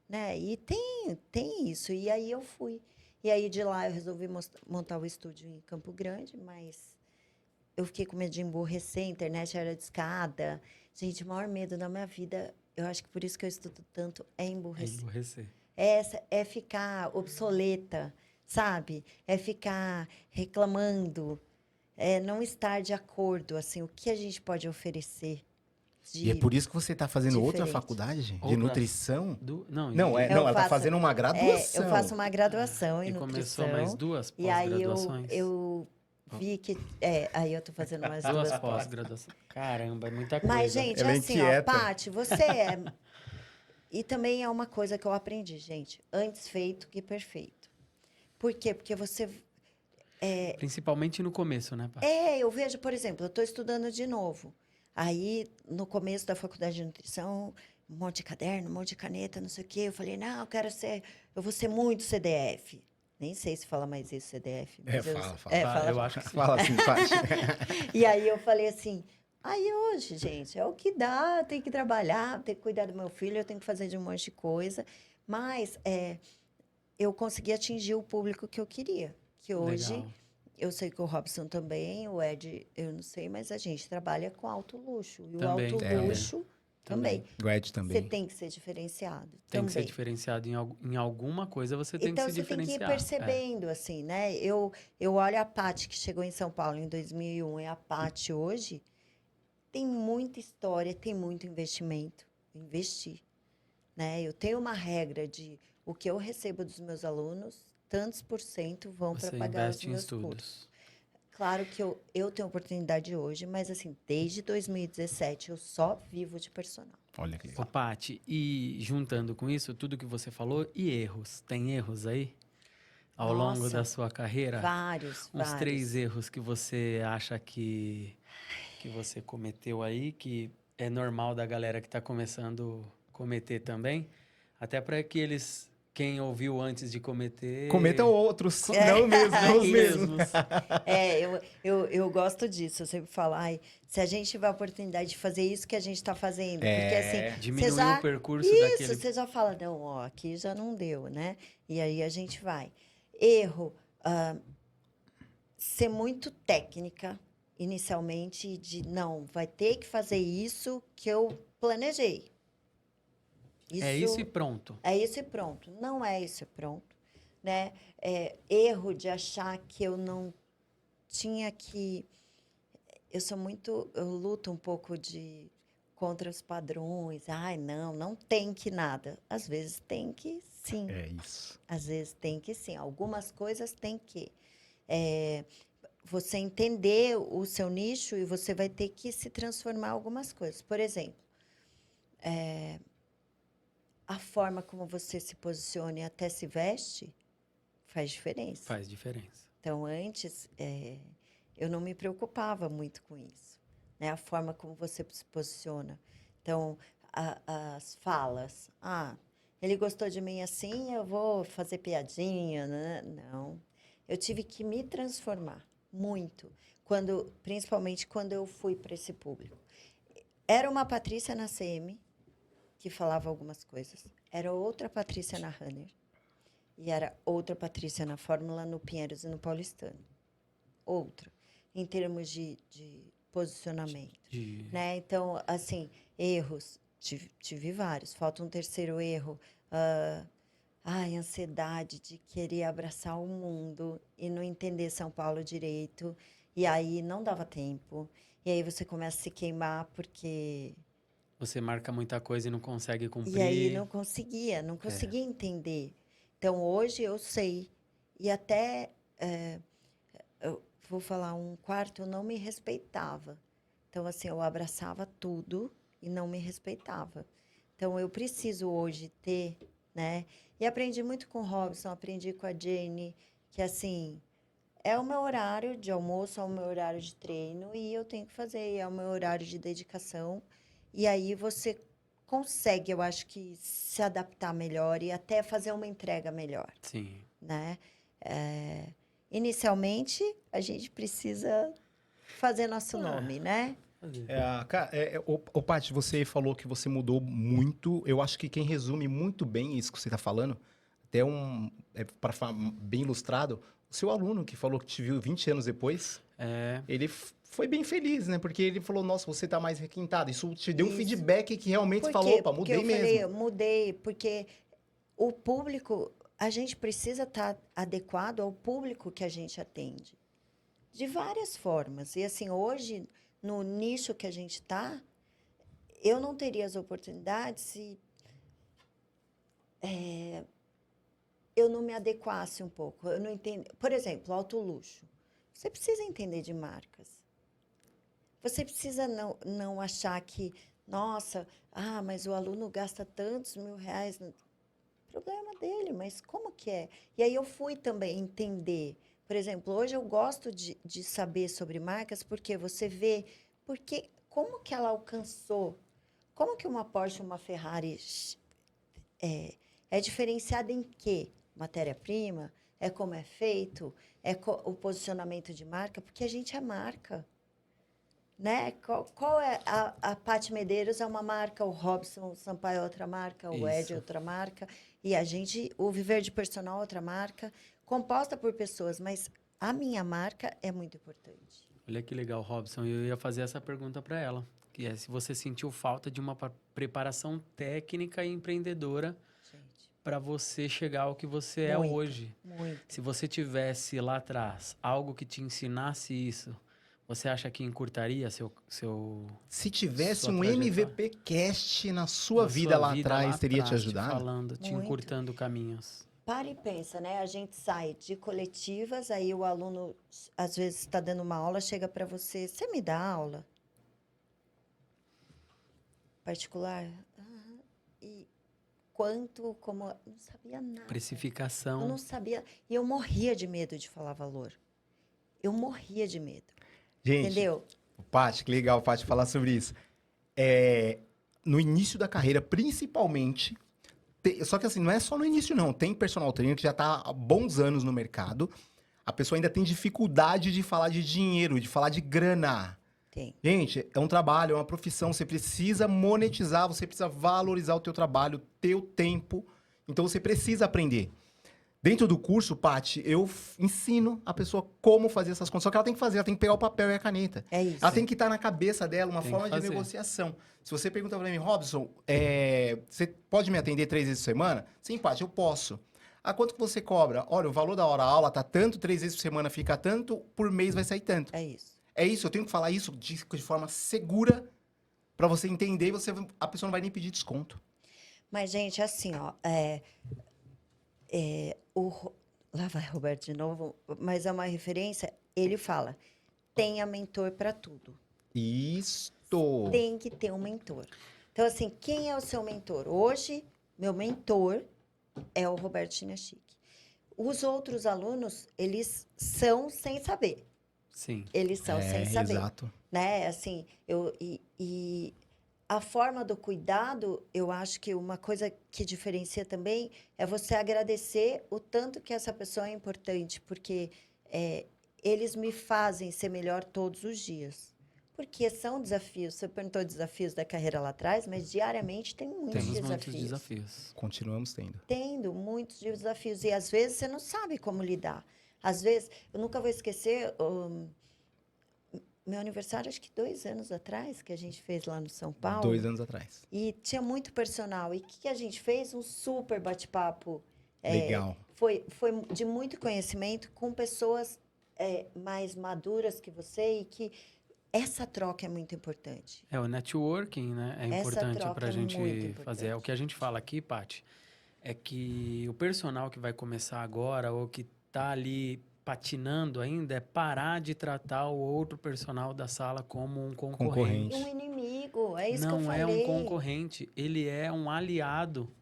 Né? E tem isso. E aí eu fui. E aí de lá eu resolvi montar o estúdio em Campo Grande, mas eu fiquei com medo de emburrecer, a internet era discada. Gente, o maior medo da minha vida, eu acho que por isso que eu estudo tanto, é emburrecer. É ficar obsoleta, sabe? É ficar reclamando, é não estar de acordo, assim, o que a gente pode oferecer. E é por isso que você está fazendo outra diferente. faculdade de Outra- nutrição? Não, Ela está fazendo uma graduação. Eu faço uma graduação em e nutrição. começou mais duas E aí pós-graduações. eu vi que... aí eu tô fazendo mais Duas duas pós. pós-graduações. Caramba, é muita coisa. Mas, gente, Ela é assim, ó, inquieta. Paty, você é... E também é uma coisa que eu aprendi, gente. Antes feito que perfeito. Por quê? Porque você... Principalmente no começo, né, Paty? Eu vejo, por exemplo, eu estou estudando de novo. Aí, no começo da faculdade de nutrição, um monte de caderno, um monte de caneta, não sei o quê. Eu falei, não, eu vou ser muito CDF. Nem sei se fala mais isso, CDF. Mas Fala. Eu acho que sim. Fala assim, Paty. E aí eu falei assim, aí hoje, gente, é o que dá, tem que trabalhar, tem que cuidar do meu filho, eu tenho que fazer de um monte de coisa. Mas eu consegui atingir o público que eu queria. Que hoje... Legal. Eu sei que o Robson também, o Ed, eu não sei, mas a gente trabalha com alto luxo. E Também, o alto luxo também. O Ed Você também. tem que ser diferenciado. Tem também. que ser diferenciado em alguma coisa, você tem Então, que se você tem que ir diferenciar. percebendo, assim, né? Eu olho a Paty, que chegou em São Paulo em 2001, e a Paty hoje tem muita história, tem muito investimento. Investir, né? Eu tenho uma regra de o que eu recebo dos meus alunos, tantos por cento vão para Você pagar os investe em meus estudos. cursos. Claro que eu tenho oportunidade hoje, mas assim, desde 2017 eu só vivo de personal. Olha que Ô, legal. Paty, e juntando com isso, tudo que você falou, e erros? Tem erros aí? Ao longo Nossa, da sua carreira? Vários. 3 erros que você acha que você cometeu aí, que é normal da galera que está começando a cometer também? Até para que quem ouviu antes de cometer... Cometa outros, não os mesmos. Eu gosto disso. Eu sempre falo, se a gente tiver a oportunidade de fazer isso que a gente está fazendo. Porque assim, diminuir o percurso daquele... você já fala, não, aqui já não deu, né? E aí a gente vai. Erro, ser muito técnica inicialmente de, não, vai ter que fazer isso que eu planejei. É isso e pronto. É isso e pronto. Não é isso e pronto, né? Erro de achar que eu não tinha que... Eu luto um pouco contra os padrões. Ai, não tem que nada. Às vezes tem que sim. É isso. Às vezes tem que sim. Algumas coisas tem que. Você entender o seu nicho e você vai ter que se transformar em algumas coisas. Por exemplo, a forma como você se posiciona e até se veste faz diferença. Faz diferença. Então, antes, eu não me preocupava muito com isso, né? A forma como você se posiciona. Então, as falas. Ele gostou de mim assim, eu vou fazer piadinha, né? Não. Eu tive que me transformar muito, principalmente quando eu fui para esse público. Era uma Patrícia na CM, que falava algumas coisas. Era outra Patrícia na Runner. E era outra Patrícia na Fórmula, no Pinheiros e no Paulistano. Outra. em termos de posicionamento, De- né? Então, assim, erros, tive vários. Falta um terceiro erro. Ansiedade de querer abraçar o mundo e não entender São Paulo direito. E aí não dava tempo. E aí você começa a se queimar porque... Você marca muita coisa e não consegue E aí cumprir. não É. conseguia entender. Então, hoje eu sei. E até, eu vou falar, um quarto eu não me respeitava. Então, assim, eu abraçava tudo e não me respeitava. Então, eu preciso hoje ter, né? E aprendi muito com o Robson, aprendi com a Jane, que, assim, é o meu horário de almoço, é o meu horário de treino e eu tenho que fazer, é o meu horário de dedicação. E aí você consegue, eu acho que, se adaptar melhor e até fazer uma entrega melhor, Sim. né? Inicialmente, a gente precisa fazer nosso nome, né? Fazer. Ô, Paty, você falou que você mudou muito. Eu acho que quem resume muito bem isso que você está falando, até para bem ilustrado, o seu aluno que falou que te viu 20 anos depois, É, ele foi bem feliz, né? Porque ele falou, nossa, você tá mais requintado. Isso te deu um Isso. feedback que realmente você Por falou, quê? opa, Porque mudei eu falei, mesmo. eu mudei, porque o público, a gente precisa estar adequado ao público que a gente atende. De várias formas. E assim, hoje, no nicho que a gente está, eu não teria as oportunidades se eu não me adequasse um pouco. Eu não entendo. Por exemplo, alto luxo. Você precisa entender de marcas. Você precisa não achar que, nossa, mas o aluno gasta tantos R$ 1.000. Problema dele, mas como que é? E aí eu fui também entender. Por exemplo, hoje eu gosto de saber sobre marcas porque você vê como que ela alcançou, como que uma Porsche ou uma Ferrari é diferenciada em quê? Matéria-prima? É como é feito? O posicionamento de marca? Porque a gente é marca. Né? Qual é a Paty Medeiros é uma marca, o Robson Sampaio é outra marca, o Ed é isso. outra marca, e a gente, o Viver de Personal é outra marca, composta por pessoas, mas a minha marca é muito importante. Olha que legal, Robson. Eu ia fazer essa pergunta para ela, que é se você sentiu falta de uma preparação técnica e empreendedora Gente, para você chegar ao que você é muito, hoje. muito. Se você tivesse lá atrás algo que te ensinasse isso, você acha que encurtaria Se tivesse sua um trajetória? MVP Cast na sua Na vida sua lá vida lá atrás, teria te atrás, te ajudado? falando, te Muito. encurtando caminhos. Para e pensa, né? A gente sai de coletivas, aí o aluno, às vezes, está dando uma aula, chega para você, você me dá aula? Particular? E como... Não sabia nada. Eu Precificação. não sabia. E eu morria de medo de falar valor. Eu morria de medo. Gente, Entendeu? Paty, que legal, Paty, falar sobre isso. No início da carreira, principalmente. Só que assim, não é só no início, não. Tem personal trainer que já tá há bons anos no mercado. A pessoa ainda tem dificuldade de falar de dinheiro, de falar de grana. Tem. Gente, é um trabalho, é uma profissão. Você precisa monetizar, você precisa valorizar o teu trabalho, o teu tempo. Então você precisa aprender. Dentro do curso, Paty, eu ensino a pessoa como fazer essas contas. Só que ela tem que fazer, ela tem que pegar o papel e a caneta. É isso. Ela tem que estar na cabeça dela uma Tem forma que de fazer. negociação. Se você pergunta pra mim, Robson, você pode me atender 3 vezes por semana? Sim, Paty, eu posso. Ah, quanto que você cobra? Olha, o valor da hora-aula tá tanto, 3 vezes por semana fica tanto, por mês vai sair tanto. É isso. É isso, eu tenho que falar isso de forma segura pra você entender e a pessoa não vai nem pedir desconto. Mas, gente, assim, ó, lá vai Roberto de novo, mas é uma referência. Ele fala: tenha mentor para tudo. Isto. Tem que ter um mentor. Então, assim, quem é o seu mentor? Hoje, meu mentor é o Roberto Chinachique. Os outros alunos, eles são sem saber. Sim. Eles são sem saber. Exato. Né? Assim, e a forma do cuidado, eu acho que uma coisa que diferencia também é você agradecer o tanto que essa pessoa é importante, porque eles me fazem ser melhor todos os dias. Porque são desafios. Você perguntou desafios da carreira lá atrás, mas diariamente tem muitos Temos desafios. muitos desafios. Continuamos tendo. Tendo muitos desafios. E às vezes você não sabe como lidar. Às vezes, eu nunca vou esquecer, meu aniversário, acho que 2 anos atrás, que a gente fez lá no São Paulo. 2 anos atrás. E tinha muito personal. E o que a gente fez? Um super bate-papo. Legal. Foi de muito conhecimento com pessoas mais maduras que você e que essa troca é muito importante. O networking, né? É Essa importante troca para a é gente muito importante. fazer. É o que a gente fala aqui, Paty, é que o personal que vai começar agora ou que tá ali patinando ainda é parar de tratar o outro personal da sala como um concorrente. Um inimigo, é isso que eu Não falei. é um concorrente, ele é um aliado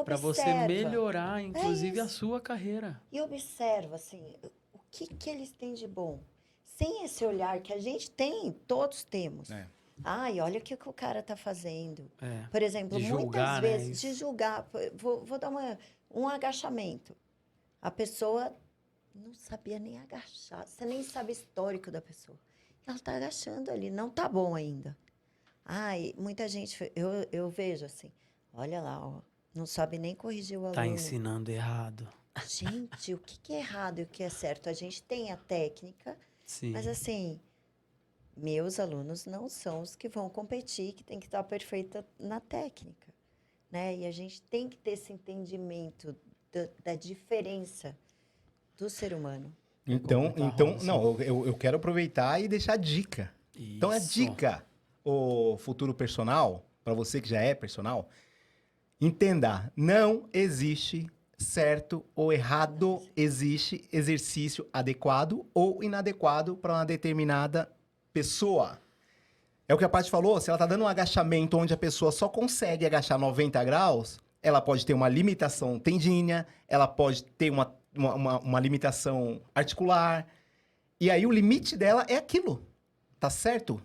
para você Observa. melhorar, inclusive, a isso. sua carreira. E observa, assim, o que eles têm de bom. Sem esse olhar que a gente tem, todos temos. Ai, olha o que o cara tá fazendo. Por exemplo, De muitas julgar, né, vezes, de julgar. Vou dar um agachamento. A pessoa não sabia nem agachar. Você nem sabe o histórico da pessoa. Ela tá agachando ali, não tá bom ainda. Ai, muita gente, eu vejo assim, olha lá, ó, não sabe nem corrigir o aluno. Tá ensinando errado. Gente, o que é errado e o que é certo? A gente tem a técnica, Sim. mas assim, meus alunos não são os que vão competir, que tem que estar perfeita na técnica, né? E a gente tem que ter esse entendimento da diferença do ser humano. Então, não, eu quero aproveitar e deixar a dica. Isso. Então, a dica, o futuro personal, para você que já é personal, entenda, não existe certo ou errado, existe exercício adequado ou inadequado para uma determinada pessoa. É o que a Paty falou, se ela tá dando um agachamento onde a pessoa só consegue agachar 90 graus, ela pode ter uma limitação tendínea, ela pode ter uma limitação articular, e aí o limite dela é aquilo. Tá certo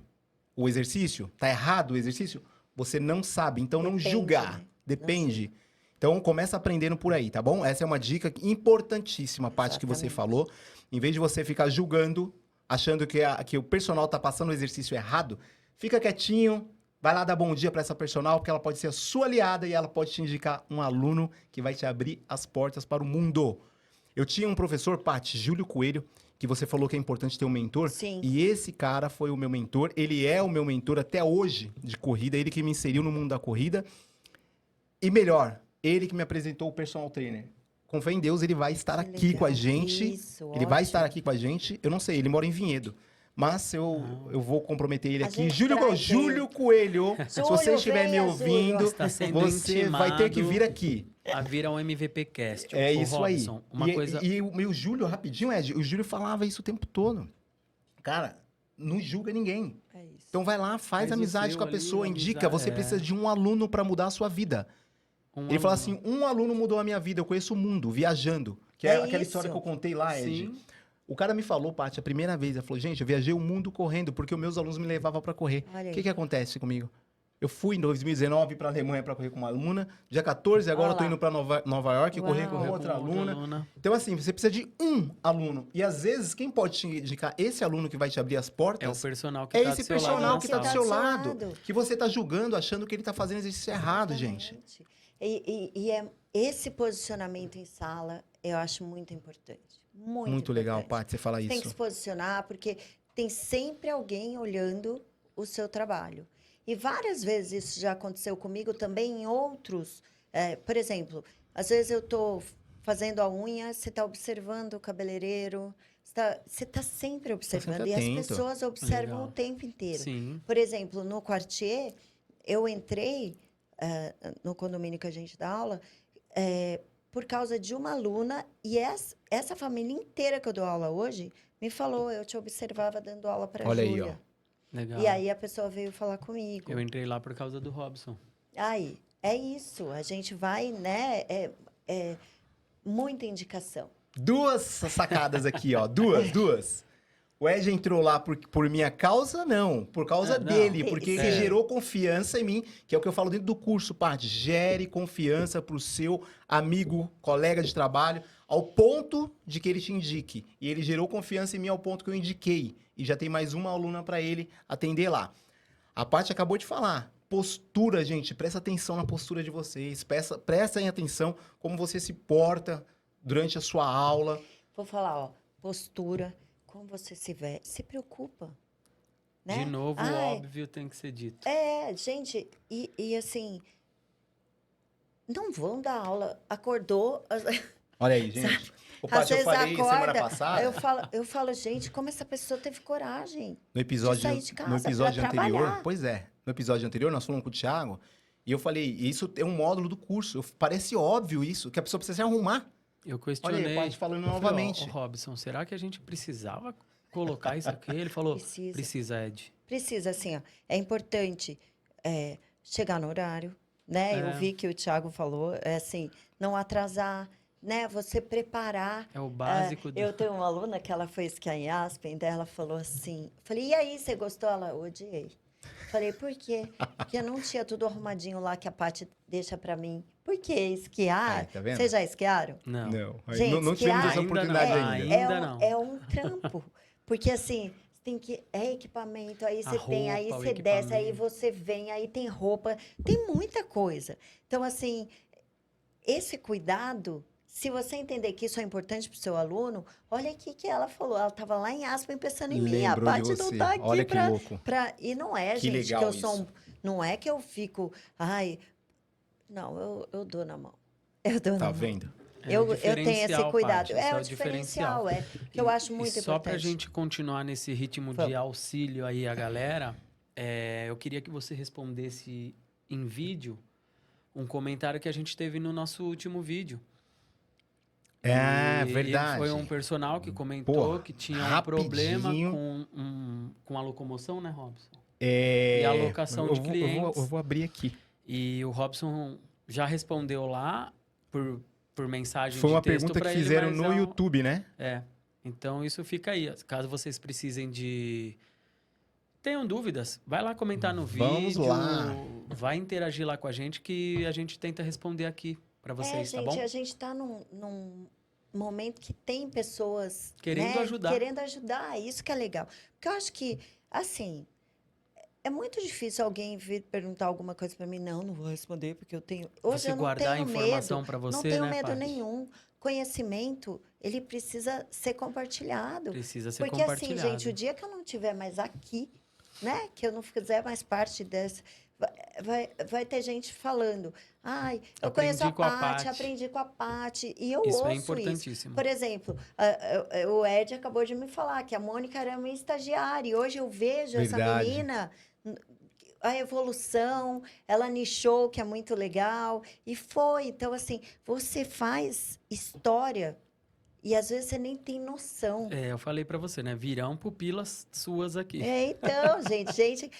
o exercício? Tá errado o exercício? Você não sabe, então não julgar. Né? Depende. Então, começa aprendendo por aí, tá bom? Essa é uma dica importantíssima, Paty, que você falou. Em vez de você ficar julgando, achando que o personal tá passando o exercício errado, fica quietinho, vai lá dar bom dia para essa personal, porque ela pode ser a sua aliada e ela pode te indicar um aluno que vai te abrir as portas para o mundo. Eu tinha um professor, Paty, Júlio Coelho, que você falou que é importante ter um mentor. Sim. E esse cara foi o meu mentor. Ele é o meu mentor até hoje de corrida. Ele que me inseriu no mundo da corrida. E melhor, ele que me apresentou o personal trainer. Com fé em Deus, ele vai estar aqui com a gente. Isso, ele vai estar aqui com a gente. Eu não sei, ele mora em Vinhedo. Mas eu vou comprometer ele aqui. Júlio Coelho, se você estiver me ouvindo, você vai ter que vir aqui. A vir ao MVP Cast. É isso Robson, aí. Uma coisa... E o Júlio, rapidinho, Ed, o Júlio falava isso o tempo todo. Cara, não julga ninguém. É isso. Então vai lá, faz amizade com a pessoa, indica. Você precisa de um aluno para mudar a sua vida. Ele falou assim, um aluno mudou a minha vida, eu conheço o mundo, viajando. Que é aquela história que eu contei lá, Ed. Sim. O cara me falou, Paty, a primeira vez, ele falou, gente, eu viajei o mundo correndo, porque os meus alunos me levavam para correr. O que acontece comigo? Eu fui em 2019 para a Alemanha para correr com uma aluna. Dia 14, agora eu tô indo para Nova York correr com outra aluna. Então, assim, você precisa de um aluno. E às vezes, quem pode te indicar esse aluno que vai te abrir as portas? É o personal que tá do seu lado. É esse personal que tá do seu lado. Que você tá julgando, achando que ele tá fazendo exercício errado, gente. E esse posicionamento em sala, eu acho muito importante. Muito legal, Paty, você falar isso. Tem que se posicionar, porque tem sempre alguém olhando o seu trabalho. E várias vezes isso já aconteceu comigo também em outros. Por exemplo, às vezes eu estou fazendo a unha, você está observando o cabeleireiro, você está sempre observando. E as pessoas observam o tempo inteiro. Sim. Por exemplo, no Quartier, eu entrei no condomínio que a gente dá aula por causa de uma aluna, e essa família inteira que eu dou aula hoje me falou, eu te observava dando aula para a Júlia. Olha aí, ó. Legal. E aí a pessoa veio falar comigo. Eu entrei lá por causa do Robson. Aí, é isso. A gente vai, né? Muita indicação. 2 sacadas aqui, ó. Duas. O Ed entrou lá por minha causa? Não. Por causa dele. Porque ele gerou confiança em mim, que é o que eu falo dentro do curso, Paty. Gere confiança pro seu amigo, colega de trabalho, ao ponto de que ele te indique. E ele gerou confiança em mim ao ponto que eu indiquei. E já tem mais uma aluna para ele atender lá. A Paty acabou de falar. Postura, gente. Presta atenção na postura de vocês. Prestem atenção como você se porta durante a sua aula. Vou falar, ó. Postura, como você se vê. Se preocupa. né? De novo, o Ai, óbvio tem que ser dito. gente, e assim, não vão dar aula. Acordou, Olha aí, gente. Ô, às Paty, eu vezes falei semana acorda, passada, eu falo, gente, como essa pessoa teve coragem no episódio, de sair de no casa episódio pra anterior, trabalhar. pois é, no episódio anterior nós falamos com o Thiago, e eu falei, isso é um módulo do curso, parece óbvio isso, que a pessoa precisa se arrumar. Eu Olha questionei. aí, o Paty falando eu falei, novamente. Ó, Robson, será que a gente precisava colocar isso aqui? Ele falou, precisa, Ed. Precisa, assim, ó, é importante chegar no horário, né? Eu vi que o Thiago falou, assim, não atrasar, né? Você preparar. É o básico. Eu tenho uma aluna que ela foi esquiar em Aspen, daí ela falou assim, falei, e aí, você gostou? Ela, odiei. Falei, por quê? Porque eu não tinha tudo arrumadinho lá que a Paty deixa pra mim. Por que esquiar? Tá vendo? Vocês já esquiaram? Não. Gente, não tivemos essa ainda oportunidade não, ainda. ainda não. É um trampo. Porque assim, você tem que. É equipamento, aí você tem, aí roupa, o você desce, aí equipamento. você vem, aí tem roupa, tem muita coisa. Então, assim, esse cuidado, se você entender que isso é importante para o seu aluno, olha aqui que ela falou. Ela estava lá em Aspen pensando em mim. A Lembrou de Paty não você. está aqui Olha que louco. E não é, Que gente, legal que eu sou isso. não é que eu fico. Ai. Não, eu dou na mão. Eu dou Tá na mão. vendo? É Eu o tenho esse diferencial, cuidado. Paty, esse É o diferencial, que eu acho muito e só importante. pra gente continuar nesse ritmo de Vamos. auxílio aí a galera, eu queria que você respondesse em vídeo um comentário que a gente teve no nosso último vídeo. É, E verdade. Foi um personal que comentou Porra, que tinha um rapidinho. problema com a locomoção, né, Robson? É, E a alocação de eu clientes. vou abrir aqui. E o Robson já respondeu lá por mensagem Foi de uma texto pergunta que pra ele, fizeram mas no YouTube, né? Então, isso fica aí. Caso vocês precisem de... Tenham dúvidas, vai lá comentar no Vamos vídeo. lá. Vai interagir lá com a gente que a gente tenta responder aqui pra vocês, gente, tá bom? a gente está num momento que tem pessoas... Querendo né, ajudar. Querendo ajudar, isso que é legal. Porque eu acho que, assim, é muito difícil alguém vir perguntar alguma coisa para mim. Não vou responder, porque eu tenho... Hoje Você eu não guardar a tenho informação medo. pra você, Não tenho né, medo Paty? nenhum. Conhecimento, ele precisa ser compartilhado. Precisa ser Porque assim, compartilhado. gente, o dia que eu não estiver mais aqui, né? Que eu não fizer mais parte dessa... Vai ter gente falando, ai, eu conheço a Paty, aprendi com a Paty, e eu Isso ouço é importantíssimo. Por exemplo, o Ed acabou de me falar que a Mônica era minha estagiária, e hoje eu vejo essa Verdade. menina, a evolução, ela nichou, que é muito legal, e foi. Então, assim, você faz história e às vezes você nem tem noção. Eu falei pra você, né? Virão pupilas suas aqui. Então, gente,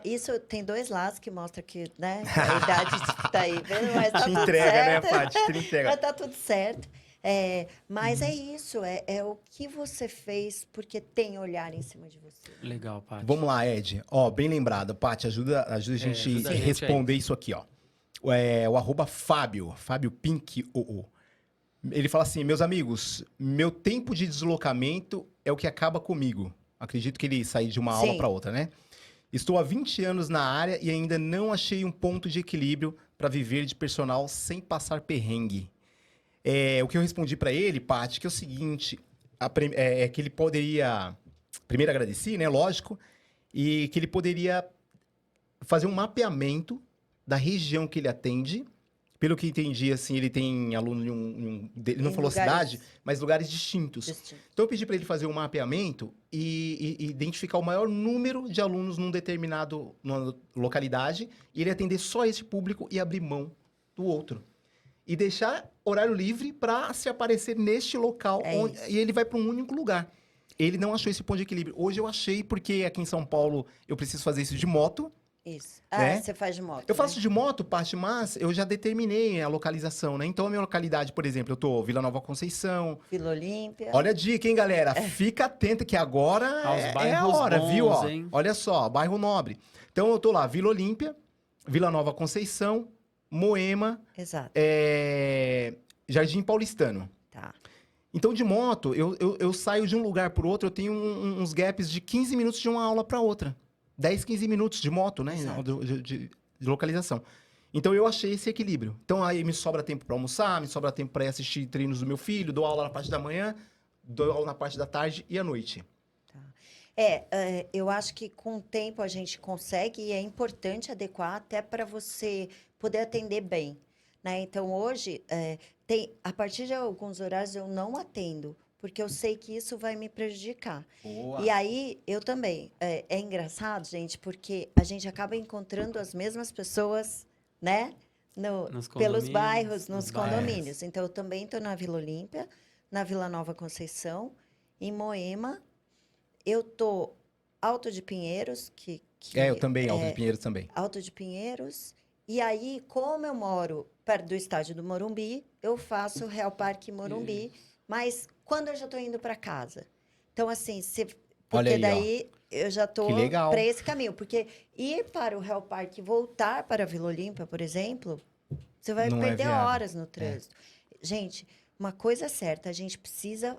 isso tem 2 lados que mostra que, né, a idade tá aí, vendo? Mas tá Te tudo entrega, né, certo. Paty? Te entrega. Mas tá tudo certo. Mas é isso, é o que você fez porque tem olhar em cima de você. Legal, Paty. Vamos lá, Ed. Ó, bem lembrado. Paty, ajuda a gente ajuda a a gente responder isso aqui, ó. O arroba Fábio Pink OO. Ele fala assim, meus amigos, meu tempo de deslocamento é o que acaba comigo. Acredito que ele saiu de uma aula Sim. para outra, né? Estou há 20 anos na área e ainda não achei um ponto de equilíbrio para viver de personal sem passar perrengue. O que eu respondi para ele, Paty, que é o seguinte, que ele poderia... Primeiro agradeci, né? Lógico. E que ele poderia fazer um mapeamento da região que ele atende. Pelo que entendi, assim, ele tem aluno ele não Em falou lugares cidade, mas lugares distintos. distintos. Então eu pedi para ele fazer um mapeamento e identificar o maior número de alunos numa localidade e ele atender só esse público e abrir mão do outro. E deixar horário livre para se aparecer neste local e ele vai para um único lugar. Ele não achou esse ponto de equilíbrio. Hoje eu achei, porque aqui em São Paulo eu preciso fazer isso de moto. Isso. Né? Você faz de moto. Eu faço de moto, Paty, mas eu já determinei a localização, né? Então, a minha localidade, por exemplo, eu tô Vila Nova Conceição. Vila Olímpia. Olha a dica, hein, galera? Fica atento que agora é a bairros hora, bons, viu? Ó, hein? olha só, bairro Nobre. Então, eu tô lá, Vila Olímpia, Vila Nova Conceição, Moema, Exato. Jardim Paulistano. Tá. Então, de moto, eu saio de um lugar para outro, eu tenho uns gaps de 15 minutos de uma aula para outra. 10, 15 minutos de moto, né? De localização. Então, eu achei esse equilíbrio. Então, aí me sobra tempo para almoçar, me sobra tempo para assistir treinos do meu filho, dou aula na parte da manhã, dou aula na parte da tarde e à noite. Tá. Eu acho que com o tempo a gente consegue e é importante adequar até para você poder atender bem, né? Então, hoje, a partir de alguns horários eu não atendo, porque eu sei que isso vai me prejudicar. Boa. E aí, eu também. É engraçado, gente, porque a gente acaba encontrando as mesmas pessoas, né? Nos Pelos condomínios, bairros, nos nos bairros. condomínios. Então, eu também estou na Vila Olímpia, na Vila Nova Conceição, em Moema. Eu tô Alto de Pinheiros, Eu também, Alto de Pinheiros também. Alto de Pinheiros. E aí, como eu moro perto do estádio do Morumbi, eu faço o Real Parque Morumbi, mas quando eu já estou indo para casa. Então, assim, Olha porque aí, ó. daí eu já estou Que legal. para esse caminho. Porque ir para o Real Parque e voltar para a Vila Olímpia, por exemplo, você vai Não é perder viável. horas no trânsito. Gente, uma coisa é certa, a gente precisa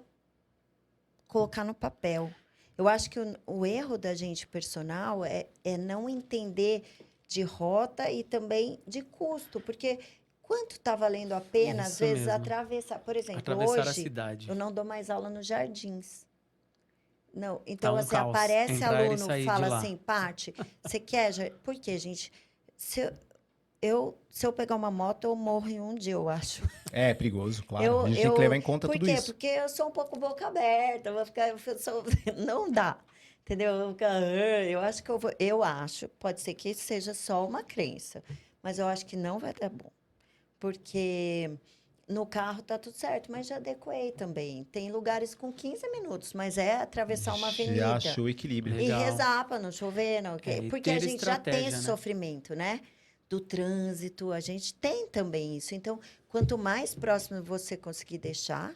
colocar no papel. Eu acho que o erro da gente personal é não entender de rota e também de custo, porque quanto está valendo a pena, às Isso vezes, mesmo. atravessar. Por exemplo, Atravessar a hoje, cidade. eu não dou mais aula nos jardins. Não, Tá então, um assim, caos. aparece Entrar e aluno, sair de fala lá. assim, Paty, você quer? Por quê, gente? Se eu pegar uma moto, eu morro em um dia, eu acho. É perigoso, claro. A gente tem que levar em conta Por tudo quê? isso. Porque eu sou um pouco boca aberta, não dá, entendeu? Eu acho que pode ser que seja só uma crença, mas eu acho que não vai dar bom, porque no carro tá tudo certo, mas já adequei também. Tem lugares com 15 minutos, mas é atravessar uma Já avenida. achou o equilíbrio. E Legal. rezar para não chover, não, E porque a ter gente já tem estratégia, esse né? sofrimento, né? Do trânsito, a gente tem também isso. Então, quanto mais próximo você conseguir deixar,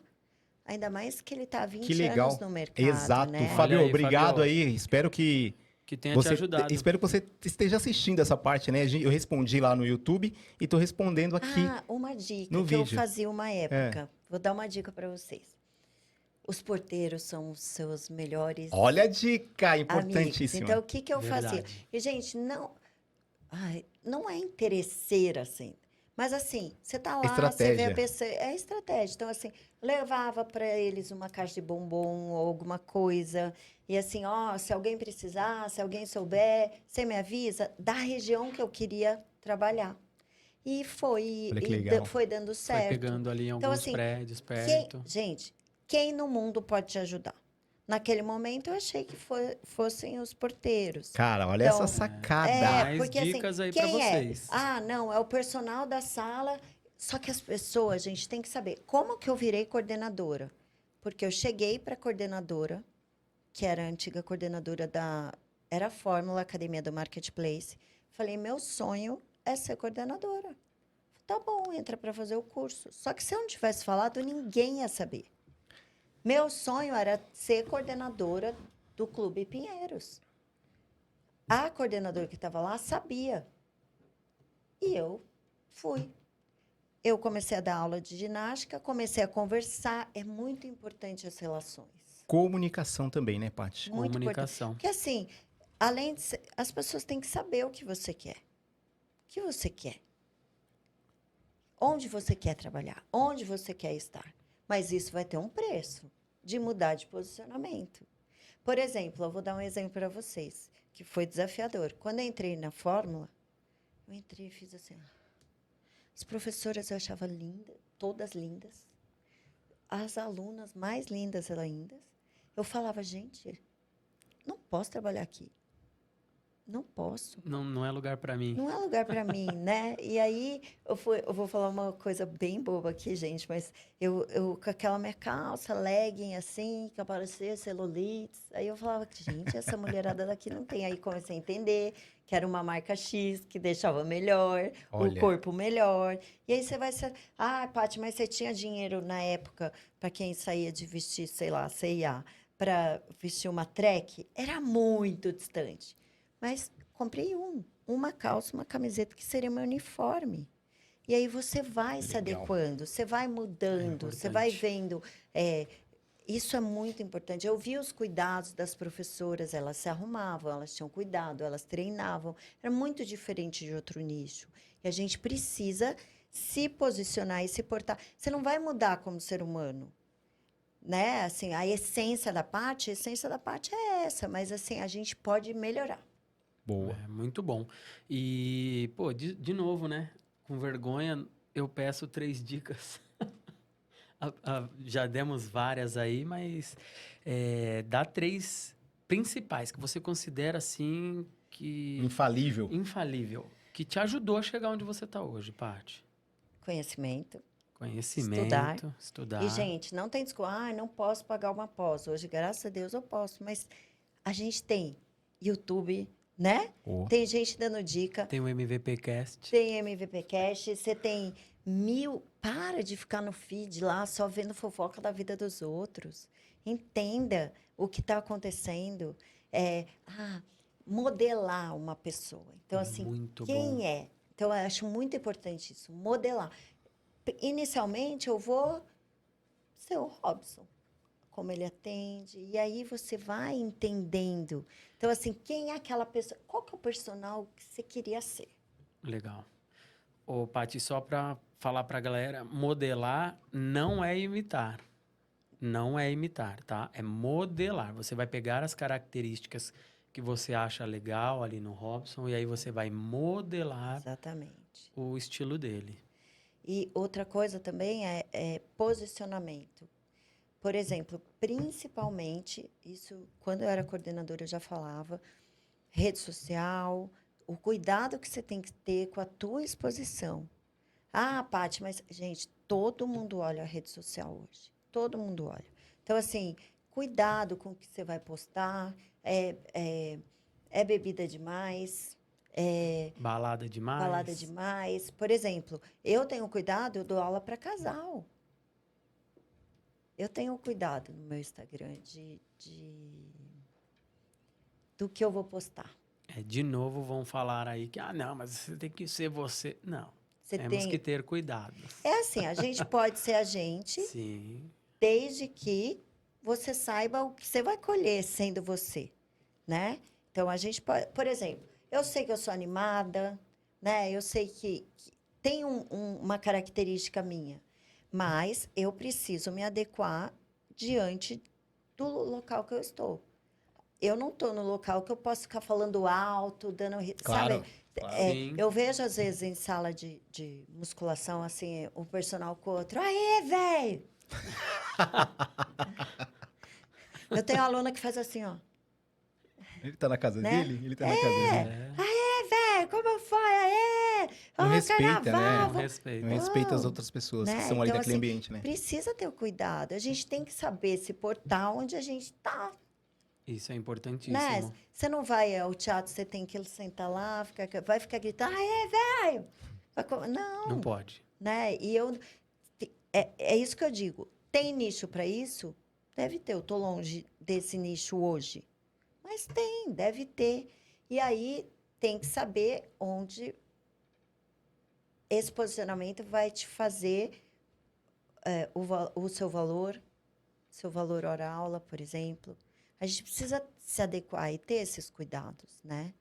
ainda mais que ele está há 20 Que legal. anos no mercado, Exato. né? Fábio, Olha aí, obrigado Fábio. aí. Espero que Que tenha te você, ajudado. espero que você esteja assistindo essa parte, né? Eu respondi lá no YouTube e tô respondendo aqui. Uma dica no que eu vídeo. fazia uma época. Vou dar uma dica para vocês. Os porteiros são os seus melhores Olha a dica amigos. importantíssima. Então, o que eu fazia? Verdade. E, gente, não é interesseira, assim. Mas, assim, você tá lá, você vê a Estratégia. pessoa... É estratégia. Então, assim, levava para eles uma caixa de bombom ou alguma coisa. E, assim, se alguém precisar, se alguém souber, você me avisa da região que eu queria trabalhar. E foi. Olha que E legal. foi dando Foi certo. pegando ali em Então, alguns assim, prédios perto. Gente, quem no mundo pode te ajudar? Naquele momento, eu achei que fossem os porteiros. Cara, olha Então, essa sacada. Mais porque dicas assim, aí pra quem vocês. Não, é o personal da sala. Só que as pessoas, a gente tem que saber como que eu virei coordenadora. Porque eu cheguei para coordenadora, que era a antiga coordenadora era a Fórmula Academia do Marketplace. Falei, meu sonho é ser coordenadora. Tá bom, entra para fazer o curso. Só que se eu não tivesse falado, ninguém ia saber. Meu sonho era ser coordenadora do Clube Pinheiros. A coordenadora que estava lá sabia. E eu fui. Eu comecei a dar aula de ginástica, comecei a conversar. É muito importante as relações. Comunicação também, né, Paty? Muito importante. Comunicação. Porque, assim, além de as pessoas têm que saber o que você quer. O que você quer? Onde você quer trabalhar? Onde você quer estar? Mas isso vai ter um preço de mudar de posicionamento. Por exemplo, eu vou dar um exemplo para vocês, que foi desafiador. Quando eu entrei na Fórmula, eu entrei e fiz assim. As professoras eu achava lindas, todas lindas. As alunas mais lindas ainda. Eu falava, gente, não posso trabalhar aqui. Não posso. Não é lugar pra mim. Não é lugar para mim, né? E aí, eu vou falar uma coisa bem boba aqui, gente, mas eu com aquela minha calça, legging, assim, que aparecia celulites. Aí eu falava, gente, essa mulherada daqui não tem. Aí comecei a entender que era uma marca X, que deixava melhor, Olha. o corpo melhor. E aí você vai ser... Paty, mas você tinha dinheiro na época para quem saía de vestir, sei lá, C&A, para vestir uma Trek? Era muito distante. Mas comprei uma calça, uma camiseta que seria meu uniforme. E aí você vai se Legal. adequando, você vai mudando, você vai vendo. Isso é muito importante. Eu vi os cuidados das professoras, elas se arrumavam, elas tinham cuidado, elas treinavam. Era muito diferente de outro nicho. E a gente precisa se posicionar e se portar. Você não vai mudar como ser humano. né? Assim, a essência da parte é essa, mas assim, a gente pode melhorar. Boa. É muito bom. E, pô, de novo, né? Com vergonha, eu peço 3 dicas. Já demos várias aí, mas dá 3 principais que você considera assim que Infalível. infalível, que te ajudou a chegar onde você está hoje, Paty. Conhecimento, Conhecimento, e, estudar. gente, não tem desculpa, não posso pagar uma pós. Hoje, graças a Deus, eu posso, mas a gente tem YouTube, né? Oh. Tem gente dando dica. Tem o MVP Cast. Tem MVP Cash, você tem 1000. Para de ficar no feed lá só vendo fofoca da vida dos outros. Entenda o que está acontecendo. Modelar uma pessoa. Então, assim, Muito quem bom. é? Então, eu acho muito importante isso, modelar. Inicialmente, eu vou ser o Robson, como ele atende, e aí você vai entendendo. Então, assim, quem é aquela pessoa? Qual que é o personal que você queria ser? Legal. Ô, Paty, só para falar para a galera, modelar não é imitar. Não é imitar, tá? É modelar. Você vai pegar as características que você acha legal ali no Robson e aí você vai modelar Exatamente. o estilo dele. E outra coisa também é posicionamento. Por exemplo, principalmente, isso quando eu era coordenadora eu já falava, rede social, o cuidado que você tem que ter com a tua exposição. Ah, Paty, mas, gente, todo mundo olha a rede social hoje. Todo mundo olha. Então, assim, cuidado com o que você vai postar. É bebida demais, Balada demais. balada demais. Por exemplo, eu tenho cuidado, eu dou aula para casal. Eu tenho cuidado no meu Instagram do que eu vou postar. De novo vão falar aí que, não, mas você tem que ser você. Não, temos que ter cuidado. É assim, a gente pode ser a gente, Sim. desde que você saiba o que você vai colher sendo você, né? Então, a gente pode... Por exemplo, eu sei que eu sou animada, né? Eu sei que tem uma característica minha, mas eu preciso me adequar diante do local que eu estou. Eu não estou no local que eu posso ficar falando alto, dando... Claro, sabe? claro. Sim. Eu vejo, às vezes, em sala de musculação, assim, o personal com o outro. Aê, velho! Eu tenho uma aluna que faz assim, ó. Ele tá na casa Né? dele? Ele tá na casa dele. Aê, velho, como foi? Aê! Não Ó, respeita, carnaval, né? Não respeito. Não respeita as outras pessoas que né? são ali Então, daquele assim, ambiente, né? Precisa ter o cuidado. A gente tem que saber se portar onde a gente tá, Isso é importantíssimo. né? Você não vai ao teatro, você tem que sentar lá, vai ficar gritando, aê, velho! Não, Não pode. né? E é isso que eu digo. Tem nicho para isso? Deve ter. Eu tô longe desse nicho hoje. Mas deve ter. E aí tem que saber onde esse posicionamento vai te fazer o seu valor hora-aula, por exemplo. A gente precisa se adequar e ter esses cuidados, né?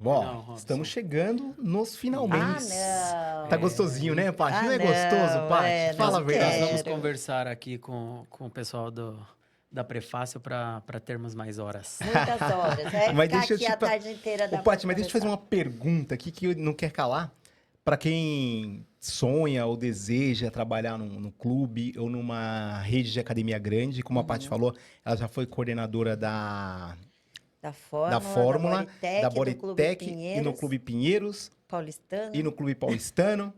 Ó, Não, Robson. estamos chegando nos finalmente. não! Tá gostosinho, né, Paty? Não é não, gostoso, Paty? Fala a não verdade. Nós vamos quero. conversar aqui com o pessoal da Prefácio para termos mais horas. Muitas horas. É Mas ficar deixa eu aqui te a pa- tarde inteira Ô, da Paty, mas deixa eu te fazer uma pergunta aqui que não quer calar. Para quem sonha ou deseja trabalhar num clube ou numa rede de academia grande, como a Paty falou, ela já foi coordenadora da Fórmula, da do Clube Bodytech e no Pinheiros, Clube Pinheiros Paulistano. e no Clube Paulistano.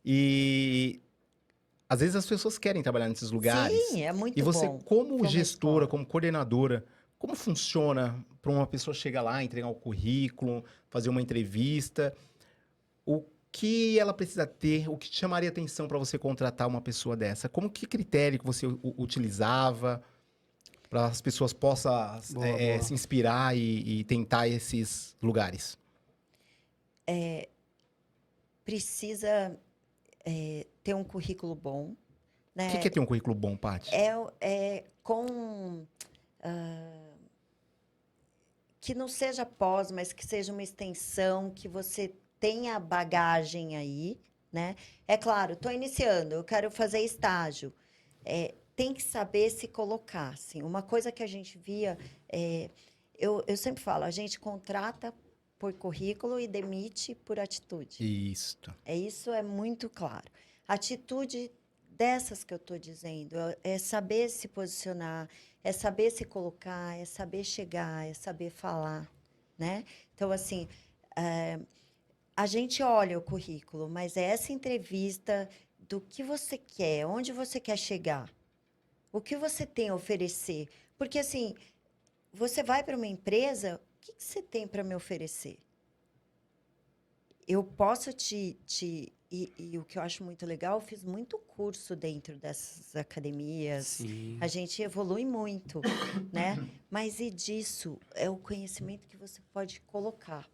E às vezes as pessoas querem trabalhar nesses lugares. Sim, é muito E você, bom. como Foi uma gestora, escola. como coordenadora, como funciona para uma pessoa chegar lá, entregar o currículo, fazer uma entrevista? O que ela precisa ter? O que te chamaria atenção para você contratar uma pessoa dessa? Que critério que você utilizava para as pessoas possam Boa. se inspirar e tentar esses lugares? Precisa ter um currículo bom, né? O que é ter um currículo bom, Paty? Que não seja pós, mas que seja uma extensão, que você tenha bagagem aí, né? É claro, estou iniciando, eu quero fazer estágio. tem que saber se colocar, assim. Uma coisa que a gente via, eu sempre falo, a gente contrata por currículo e demite por atitude. Isto. Isso é muito claro. Atitude dessas que eu estou dizendo é saber se posicionar, é saber se colocar, é saber chegar, é saber falar, né? Então, assim, a gente olha o currículo, mas é essa entrevista do que você quer, onde você quer chegar, o que você tem a oferecer. Porque, assim, você vai para uma empresa, o que você tem para me oferecer? Eu posso e o que eu acho muito legal, eu fiz muito curso dentro dessas academias. Sim. A gente evolui muito, né? Mas e disso é o conhecimento que você pode colocar.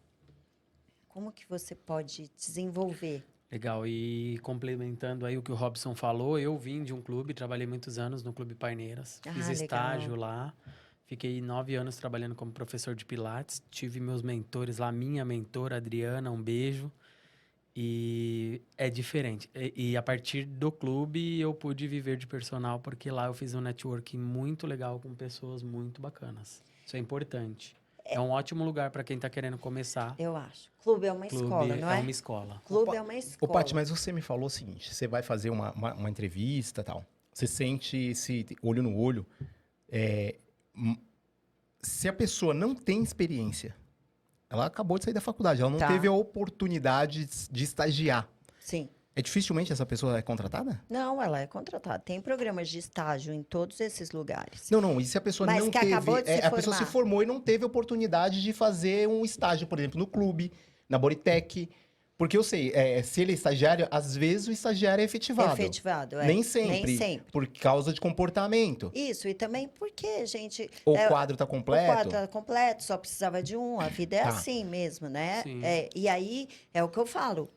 Como que você pode desenvolver? Legal. E complementando aí o que o Robson falou, eu vim de um clube, trabalhei muitos anos no Clube Paineiras. Fiz Ah, estágio legal. lá. Fiquei 9 anos trabalhando como professor de Pilates. Tive meus mentores lá, minha mentora, Adriana, um beijo. E é diferente. E a partir do clube eu pude viver de personal, porque lá eu fiz um networking muito legal com pessoas muito bacanas. Isso é importante. É um ótimo lugar para quem está querendo começar. Eu acho. Clube é uma escola, Clube não é é? uma escola. Clube é uma Ô, escola. Paty, mas você me falou o seguinte: você vai fazer uma entrevista e tal. Você sente esse olho no olho. Se a pessoa não tem experiência, ela acabou de sair da faculdade, ela não Tá. teve a oportunidade de estagiar. Sim. Dificilmente essa pessoa é contratada? Não, ela é contratada. Tem programas de estágio em todos esses lugares. Não. E se a pessoa Mas não que teve. acabou de se A pessoa se formar. formou e não teve oportunidade de fazer um estágio, por exemplo, no clube, na Bodytech. Porque eu sei, se ele é estagiário, às vezes o estagiário é efetivado. Efetivado, é. Nem sempre. Nem sempre. Por causa de comportamento. Isso, e também porque, gente... O quadro tá O completo. quadro tá completo, só precisava de um. A vida é Tá. assim mesmo, né? Sim. E aí, é o que eu falo.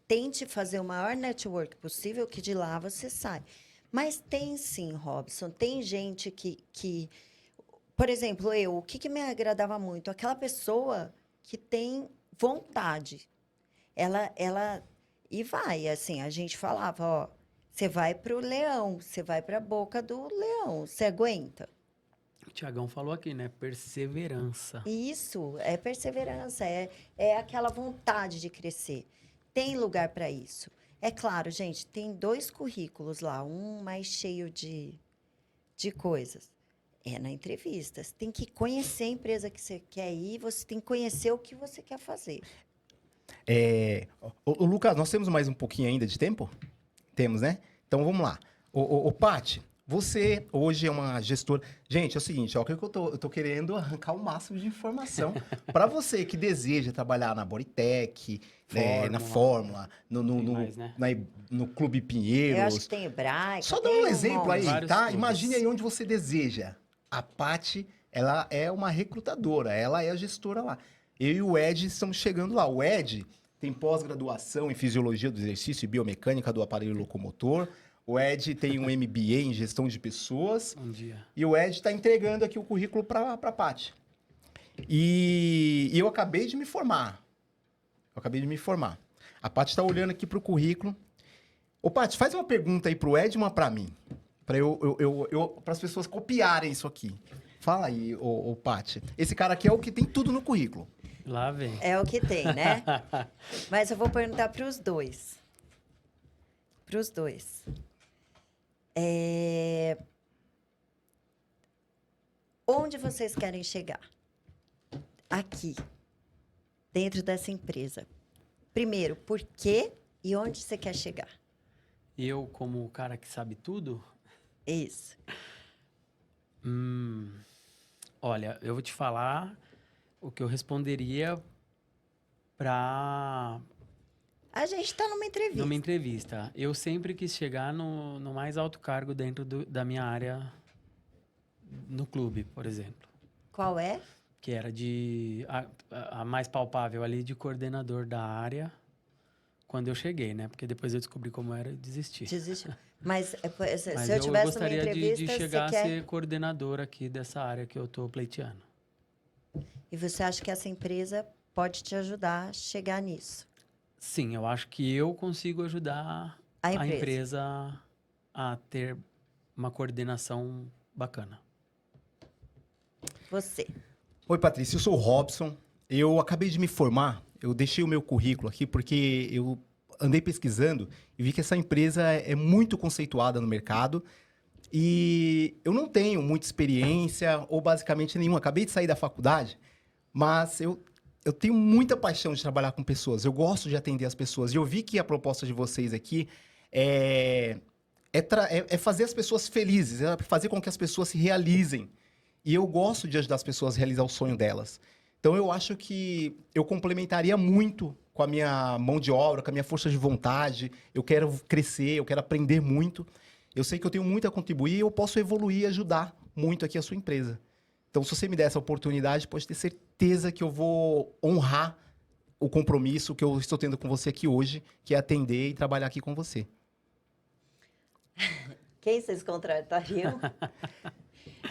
Tente fazer o maior network possível, que de lá você sai. Mas tem sim, Robson. Tem gente que... Por exemplo, o que me agradava muito? Aquela pessoa que tem vontade. Ela e vai, assim, a gente falava, ó, você vai para o leão, você vai para a boca do leão, você aguenta? O Tiagão falou aqui, né? Perseverança. Isso, é perseverança, é aquela vontade de crescer. Tem lugar para isso. É claro, gente, tem 2 currículos lá, um mais cheio de coisas. É na entrevista. Você tem que conhecer a empresa que você quer ir, você tem que conhecer o que você quer fazer. Ô, Lucas, nós temos mais um pouquinho ainda de tempo? Temos, né? Então vamos lá. Ô Paty, você hoje é uma gestora. Gente, é o seguinte, ó, que eu tô querendo arrancar o máximo de informação para você que deseja trabalhar na Bodytech, na Fórmula, mais, né? no Clube Eu acho Pinheiros. que tem hebraica. Só dá tem um exemplo aí, Vários tá? clubes. Imagine aí onde você deseja. A Paty, ela é uma recrutadora, ela é a gestora lá. Eu e o Ed estamos chegando lá. O Ed tem pós-graduação em Fisiologia do Exercício e Biomecânica do Aparelho Locomotor. O Ed tem um MBA em Gestão de Pessoas. Um dia. E o Ed está entregando aqui o currículo para a Paty. E eu acabei de me formar. A Paty está olhando aqui para o currículo. Ô, Paty, faz uma pergunta aí pro Ed e uma para mim. Para as pessoas copiarem isso aqui. Fala aí, ô Paty. Esse cara aqui é o que tem tudo no currículo. Lá vem. É o que tem, né? Mas eu vou perguntar para os dois. Onde vocês querem chegar? Aqui, dentro dessa empresa. Primeiro, por quê e onde você quer chegar? Eu, como o cara que sabe tudo, Isso. olha, eu vou te falar o que eu responderia para A gente está numa entrevista. numa entrevista. Eu sempre quis chegar no mais alto cargo dentro da minha área no clube, por exemplo. Qual é? Que era a mais palpável ali de coordenador da área quando eu cheguei, né? Porque depois eu descobri como era e desisti. Desistiu. Mas se Mas eu eu tivesse numa gostaria entrevista, de chegar você a quer... ser coordenador aqui dessa área que eu tô pleiteando. E você acha que essa empresa pode te ajudar a chegar nisso? Sim, eu acho que eu consigo ajudar A a empresa. empresa a ter uma coordenação bacana. Você. Oi, Patrícia, eu sou o Robson. Eu acabei de me formar, eu deixei o meu currículo aqui porque eu andei pesquisando e vi que essa empresa é muito conceituada no mercado e eu não tenho muita experiência ou basicamente nenhuma. Acabei de sair da faculdade, mas eu tenho muita paixão de trabalhar com pessoas. Eu gosto de atender as pessoas. E eu vi que a proposta de vocês aqui é fazer as pessoas felizes, é fazer com que as pessoas se realizem. E eu gosto de ajudar as pessoas a realizar o sonho delas. Então, eu acho que eu complementaria muito com a minha mão de obra, com a minha força de vontade. Eu quero crescer, eu quero aprender muito. Eu sei que eu tenho muito a contribuir e eu posso evoluir e ajudar muito aqui a sua empresa. Então, se você me der essa oportunidade, pode ter certeza que eu vou honrar o compromisso que eu estou tendo com você aqui hoje, que é atender e trabalhar aqui com você. Quem vocês contratariam?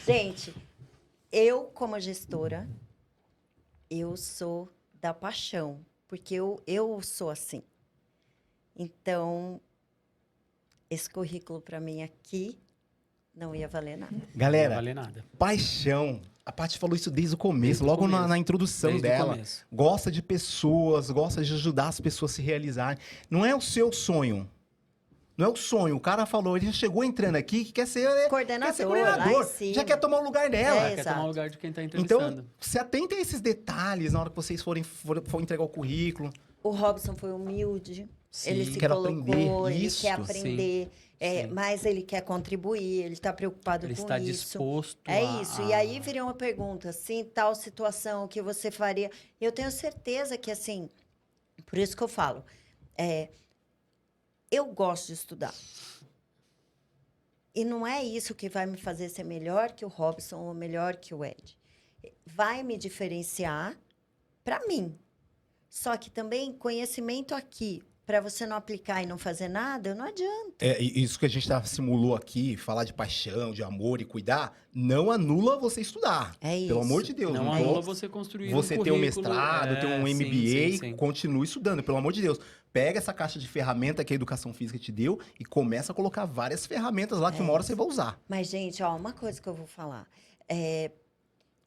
Gente, eu, como gestora, eu sou da paixão, porque eu sou assim. Então, esse currículo para mim aqui não ia valer nada. Galera, Não vale nada. paixão. A Paty falou isso desde o começo, Desde o logo começo. na introdução Desde o dela. começo. Gosta de pessoas, gosta de ajudar as pessoas a se realizarem. Não é o seu sonho. Não é o sonho. O cara falou, ele já chegou entrando aqui que quer ser Coordenador, coordenador. lá em cima. Já quer tomar o lugar dela. É, Quer tomar exato. o lugar de quem está entrevistando. Então, se atentem a esses detalhes na hora que vocês for entregar o currículo. O Robson foi humilde. Sim. Ele se Quer colocou, aprender, ele isso. quer aprender, Sim. mas ele quer contribuir, ele está preocupado Ele com está isso. disposto É a... isso. E aí viria uma pergunta, assim, tal situação, o que você faria? Eu tenho certeza que, assim, por isso que eu falo, eu gosto de estudar. E não é isso que vai me fazer ser melhor que o Robson ou melhor que o Ed. Vai me diferenciar para mim. Só que também conhecimento aqui, para você não aplicar e não fazer nada, não adianta. E isso que a gente simulou aqui, falar de paixão, de amor e cuidar, não anula você estudar. É isso. Pelo amor de Deus. Não tô- anula você construir Você um tem um currículo. mestrado, tem um sim, MBA, sim, sim. continue estudando, pelo amor de Deus. Pega essa caixa de ferramenta que a educação física te deu e começa a colocar várias ferramentas lá que uma hora você vai usar. Mas, gente, ó, uma coisa que eu vou falar.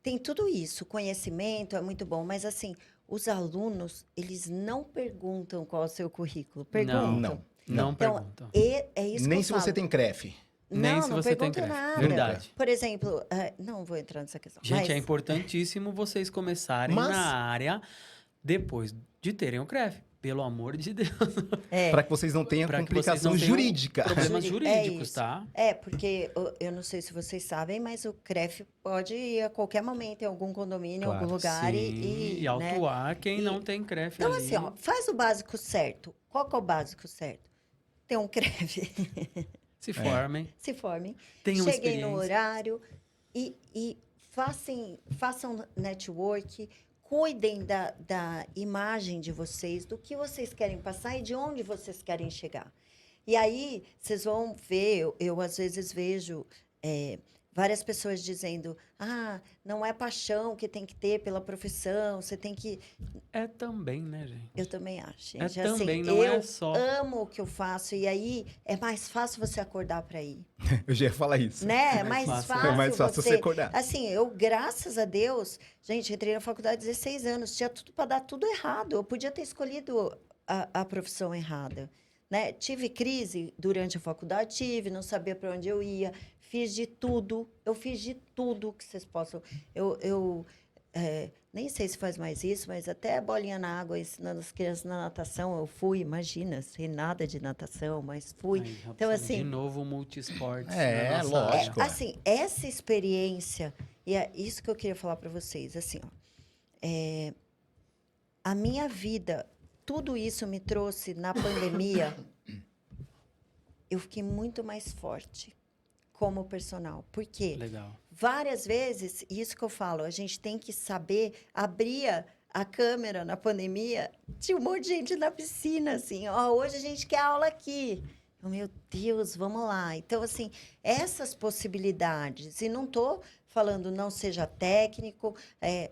Tem tudo isso, conhecimento é muito bom, mas assim, os alunos, eles não perguntam qual é o seu currículo. Perguntam. Não. Não Então, pergunta. é isso Nem que eu se falo. você tem CREF. Nem Não, se não você tem pergunta CREF. nada. Verdade. Por exemplo, não vou entrar nessa questão. Gente, mas, é importantíssimo vocês começarem Mas- na área depois de terem o CREF. Pelo amor de Deus. Para que vocês não tenham Pra que complicação vocês não tenham jurídica. Problemas É jurídicos, isso. tá? Porque eu não sei se vocês sabem, mas o CREF pode ir a qualquer momento em algum condomínio, em algum Claro. lugar Sim, e né? autuar quem E- não tem CREF Então, ali. assim, ó, faz o básico certo. Qual que é o básico certo? Ter um CREF, Se formem, se formem, tenham cheguem no experiência. horário e façam network, cuidem da imagem de vocês, do que vocês querem passar e de onde vocês querem chegar. E aí, vocês vão ver, eu às vezes vejo várias pessoas dizendo, não é paixão que tem que ter pela profissão, você tem que... É também, né, gente? Eu também acho, É gente. Assim, também, não eu é só. amo o que eu faço e aí é mais fácil você acordar para ir, Eu já ia falar isso. né? É É mais mais fácil. fácil, É mais fácil você acordar. Assim, eu, graças a Deus, gente, entrei na faculdade há 16 anos, tinha tudo para dar tudo errado. Eu podia ter escolhido a profissão errada, né? Tive crise durante a faculdade, não sabia para onde eu ia, fiz de tudo, eu fiz de tudo que vocês possam. Eu nem sei se faz mais isso, mas até bolinha na água, ensinando as crianças na natação, eu fui, imagina, sem nada de natação, mas fui. Aí, Robson, Então, assim, de novo, multisportes. É, na nossa lógico. área. assim, essa experiência, e é isso que eu queria falar para vocês, assim, ó, a minha vida, tudo isso me trouxe na pandemia, eu fiquei muito mais forte como personal. Por quê? Legal. Várias vezes, isso que eu falo, a gente tem que saber abrir a câmera na pandemia, tinha um monte de gente na piscina, assim, ó, hoje a gente quer aula aqui. Meu Deus, vamos lá. Então, assim, essas possibilidades, e não estou falando não seja técnico,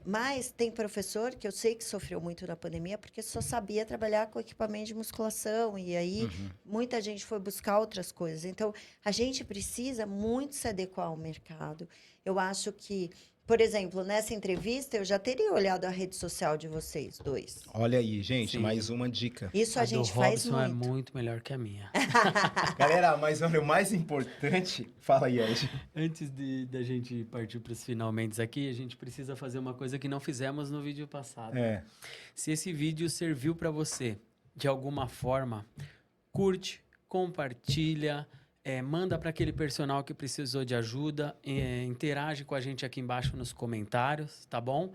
mas tem professor que eu sei que sofreu muito na pandemia porque só sabia trabalhar com equipamento de musculação e aí muita gente foi buscar outras coisas. Então, a gente precisa muito se adequar ao mercado. Eu acho que, por exemplo, nessa entrevista, eu já teria olhado a rede social de vocês dois. Olha aí, gente, Sim. mais uma dica. Isso a gente do faz Robson é muito. muito melhor que a minha. Galera, mas olha, o mais importante... Fala aí, Ed. Antes da gente partir para os finalmente aqui, a gente precisa fazer uma coisa que não fizemos no vídeo passado. Se esse vídeo serviu para você de alguma forma, curte, compartilha, manda para aquele personal que precisou de ajuda, interage com a gente aqui embaixo nos comentários, tá bom?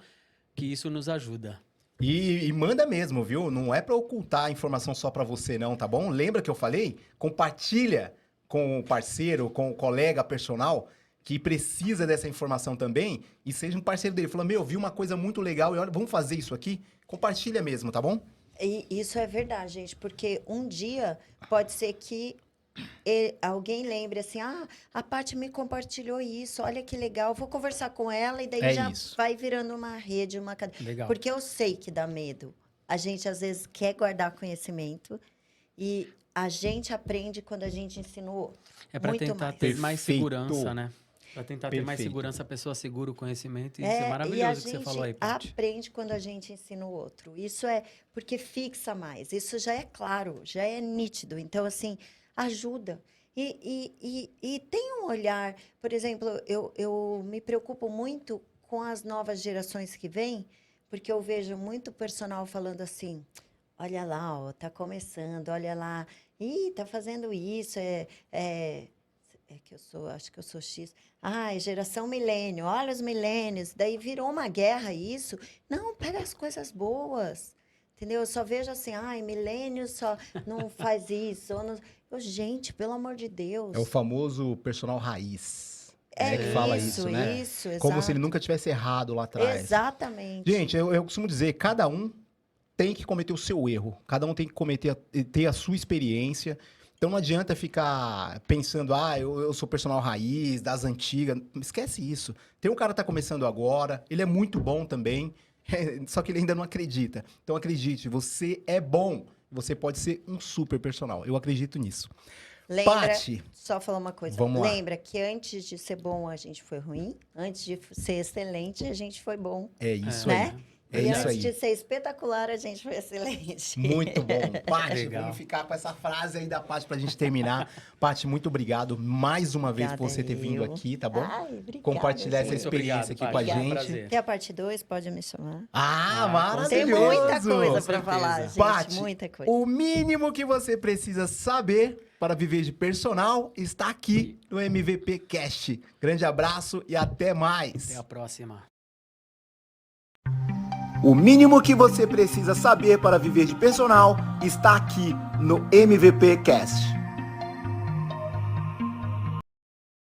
Que isso nos ajuda. E manda mesmo, viu? Não é para ocultar a informação só para você, não, tá bom? Lembra que eu falei? Compartilha com o parceiro, com o colega personal que precisa dessa informação também e seja um parceiro dele. Fala, vi uma coisa muito legal e olha, vamos fazer isso aqui? Compartilha mesmo, tá bom? E isso é verdade, gente, porque um dia pode ser que alguém lembre assim, a Paty me compartilhou isso, olha que legal, vou conversar com ela e daí já vai virando uma rede, uma cadeia. Legal. Porque eu sei que dá medo. A gente, às vezes, quer guardar conhecimento e a gente aprende quando a gente ensina o outro. É para tentar ter mais Perfeito. segurança, né? Para tentar ter mais Perfeito. segurança, a pessoa segura o conhecimento. E isso é maravilhoso que você falou aí, a Paty. gente aprende quando a gente ensina o outro. Isso é porque fixa mais. Isso já é claro, já é nítido. Então, assim, ajuda. E tem um olhar... Por exemplo, eu me preocupo muito com as novas gerações que vêm, porque eu vejo muito personal falando assim, olha lá, ó, tá começando, olha lá, tá fazendo isso, que eu sou, acho que eu sou X. Geração milênio, olha os milênios. Daí virou uma guerra isso. Não, pega as coisas boas. Entendeu? Eu só vejo assim, milênio só não faz isso. Gente, pelo amor de Deus. É o famoso personal raiz. Que isso, fala isso, né? Isso, Como exato. se ele nunca tivesse errado lá atrás. Exatamente. Gente, eu costumo dizer, cada um tem que cometer o seu erro. Cada um tem que ter a sua experiência. Então não adianta ficar pensando, eu sou personal raiz, das antigas. Esquece isso. Tem um cara que tá começando agora, ele é muito bom também, só que ele ainda não acredita. Então acredite, você é bom. Você pode ser um super personal. Eu acredito nisso. Lembra, Paty, só falar uma coisa. vamos lá. Lembra que antes de ser bom, a gente foi ruim. Antes de ser excelente, a gente foi bom. É isso né? aí. É E isso antes aí. de ser espetacular, a gente foi excelente. Muito bom. Paty, Legal. vamos ficar com essa frase aí da Paty pra gente terminar. Paty, muito obrigado mais uma vez por Obrigada você ter vindo eu. aqui, tá bom? Obrigada, Compartilhar essa gente. Muito obrigado, experiência aqui Paty. com a Obrigado, gente. prazer. Tem a parte 2, pode me chamar. com Maravilhoso! Tem muita coisa Com para certeza. falar, gente. Paty, Muita coisa. o mínimo que você precisa saber para viver de personal está aqui no MVP Cast. Grande abraço e até mais. Até a próxima. O mínimo que você precisa saber para viver de personal está aqui no MVP Cast.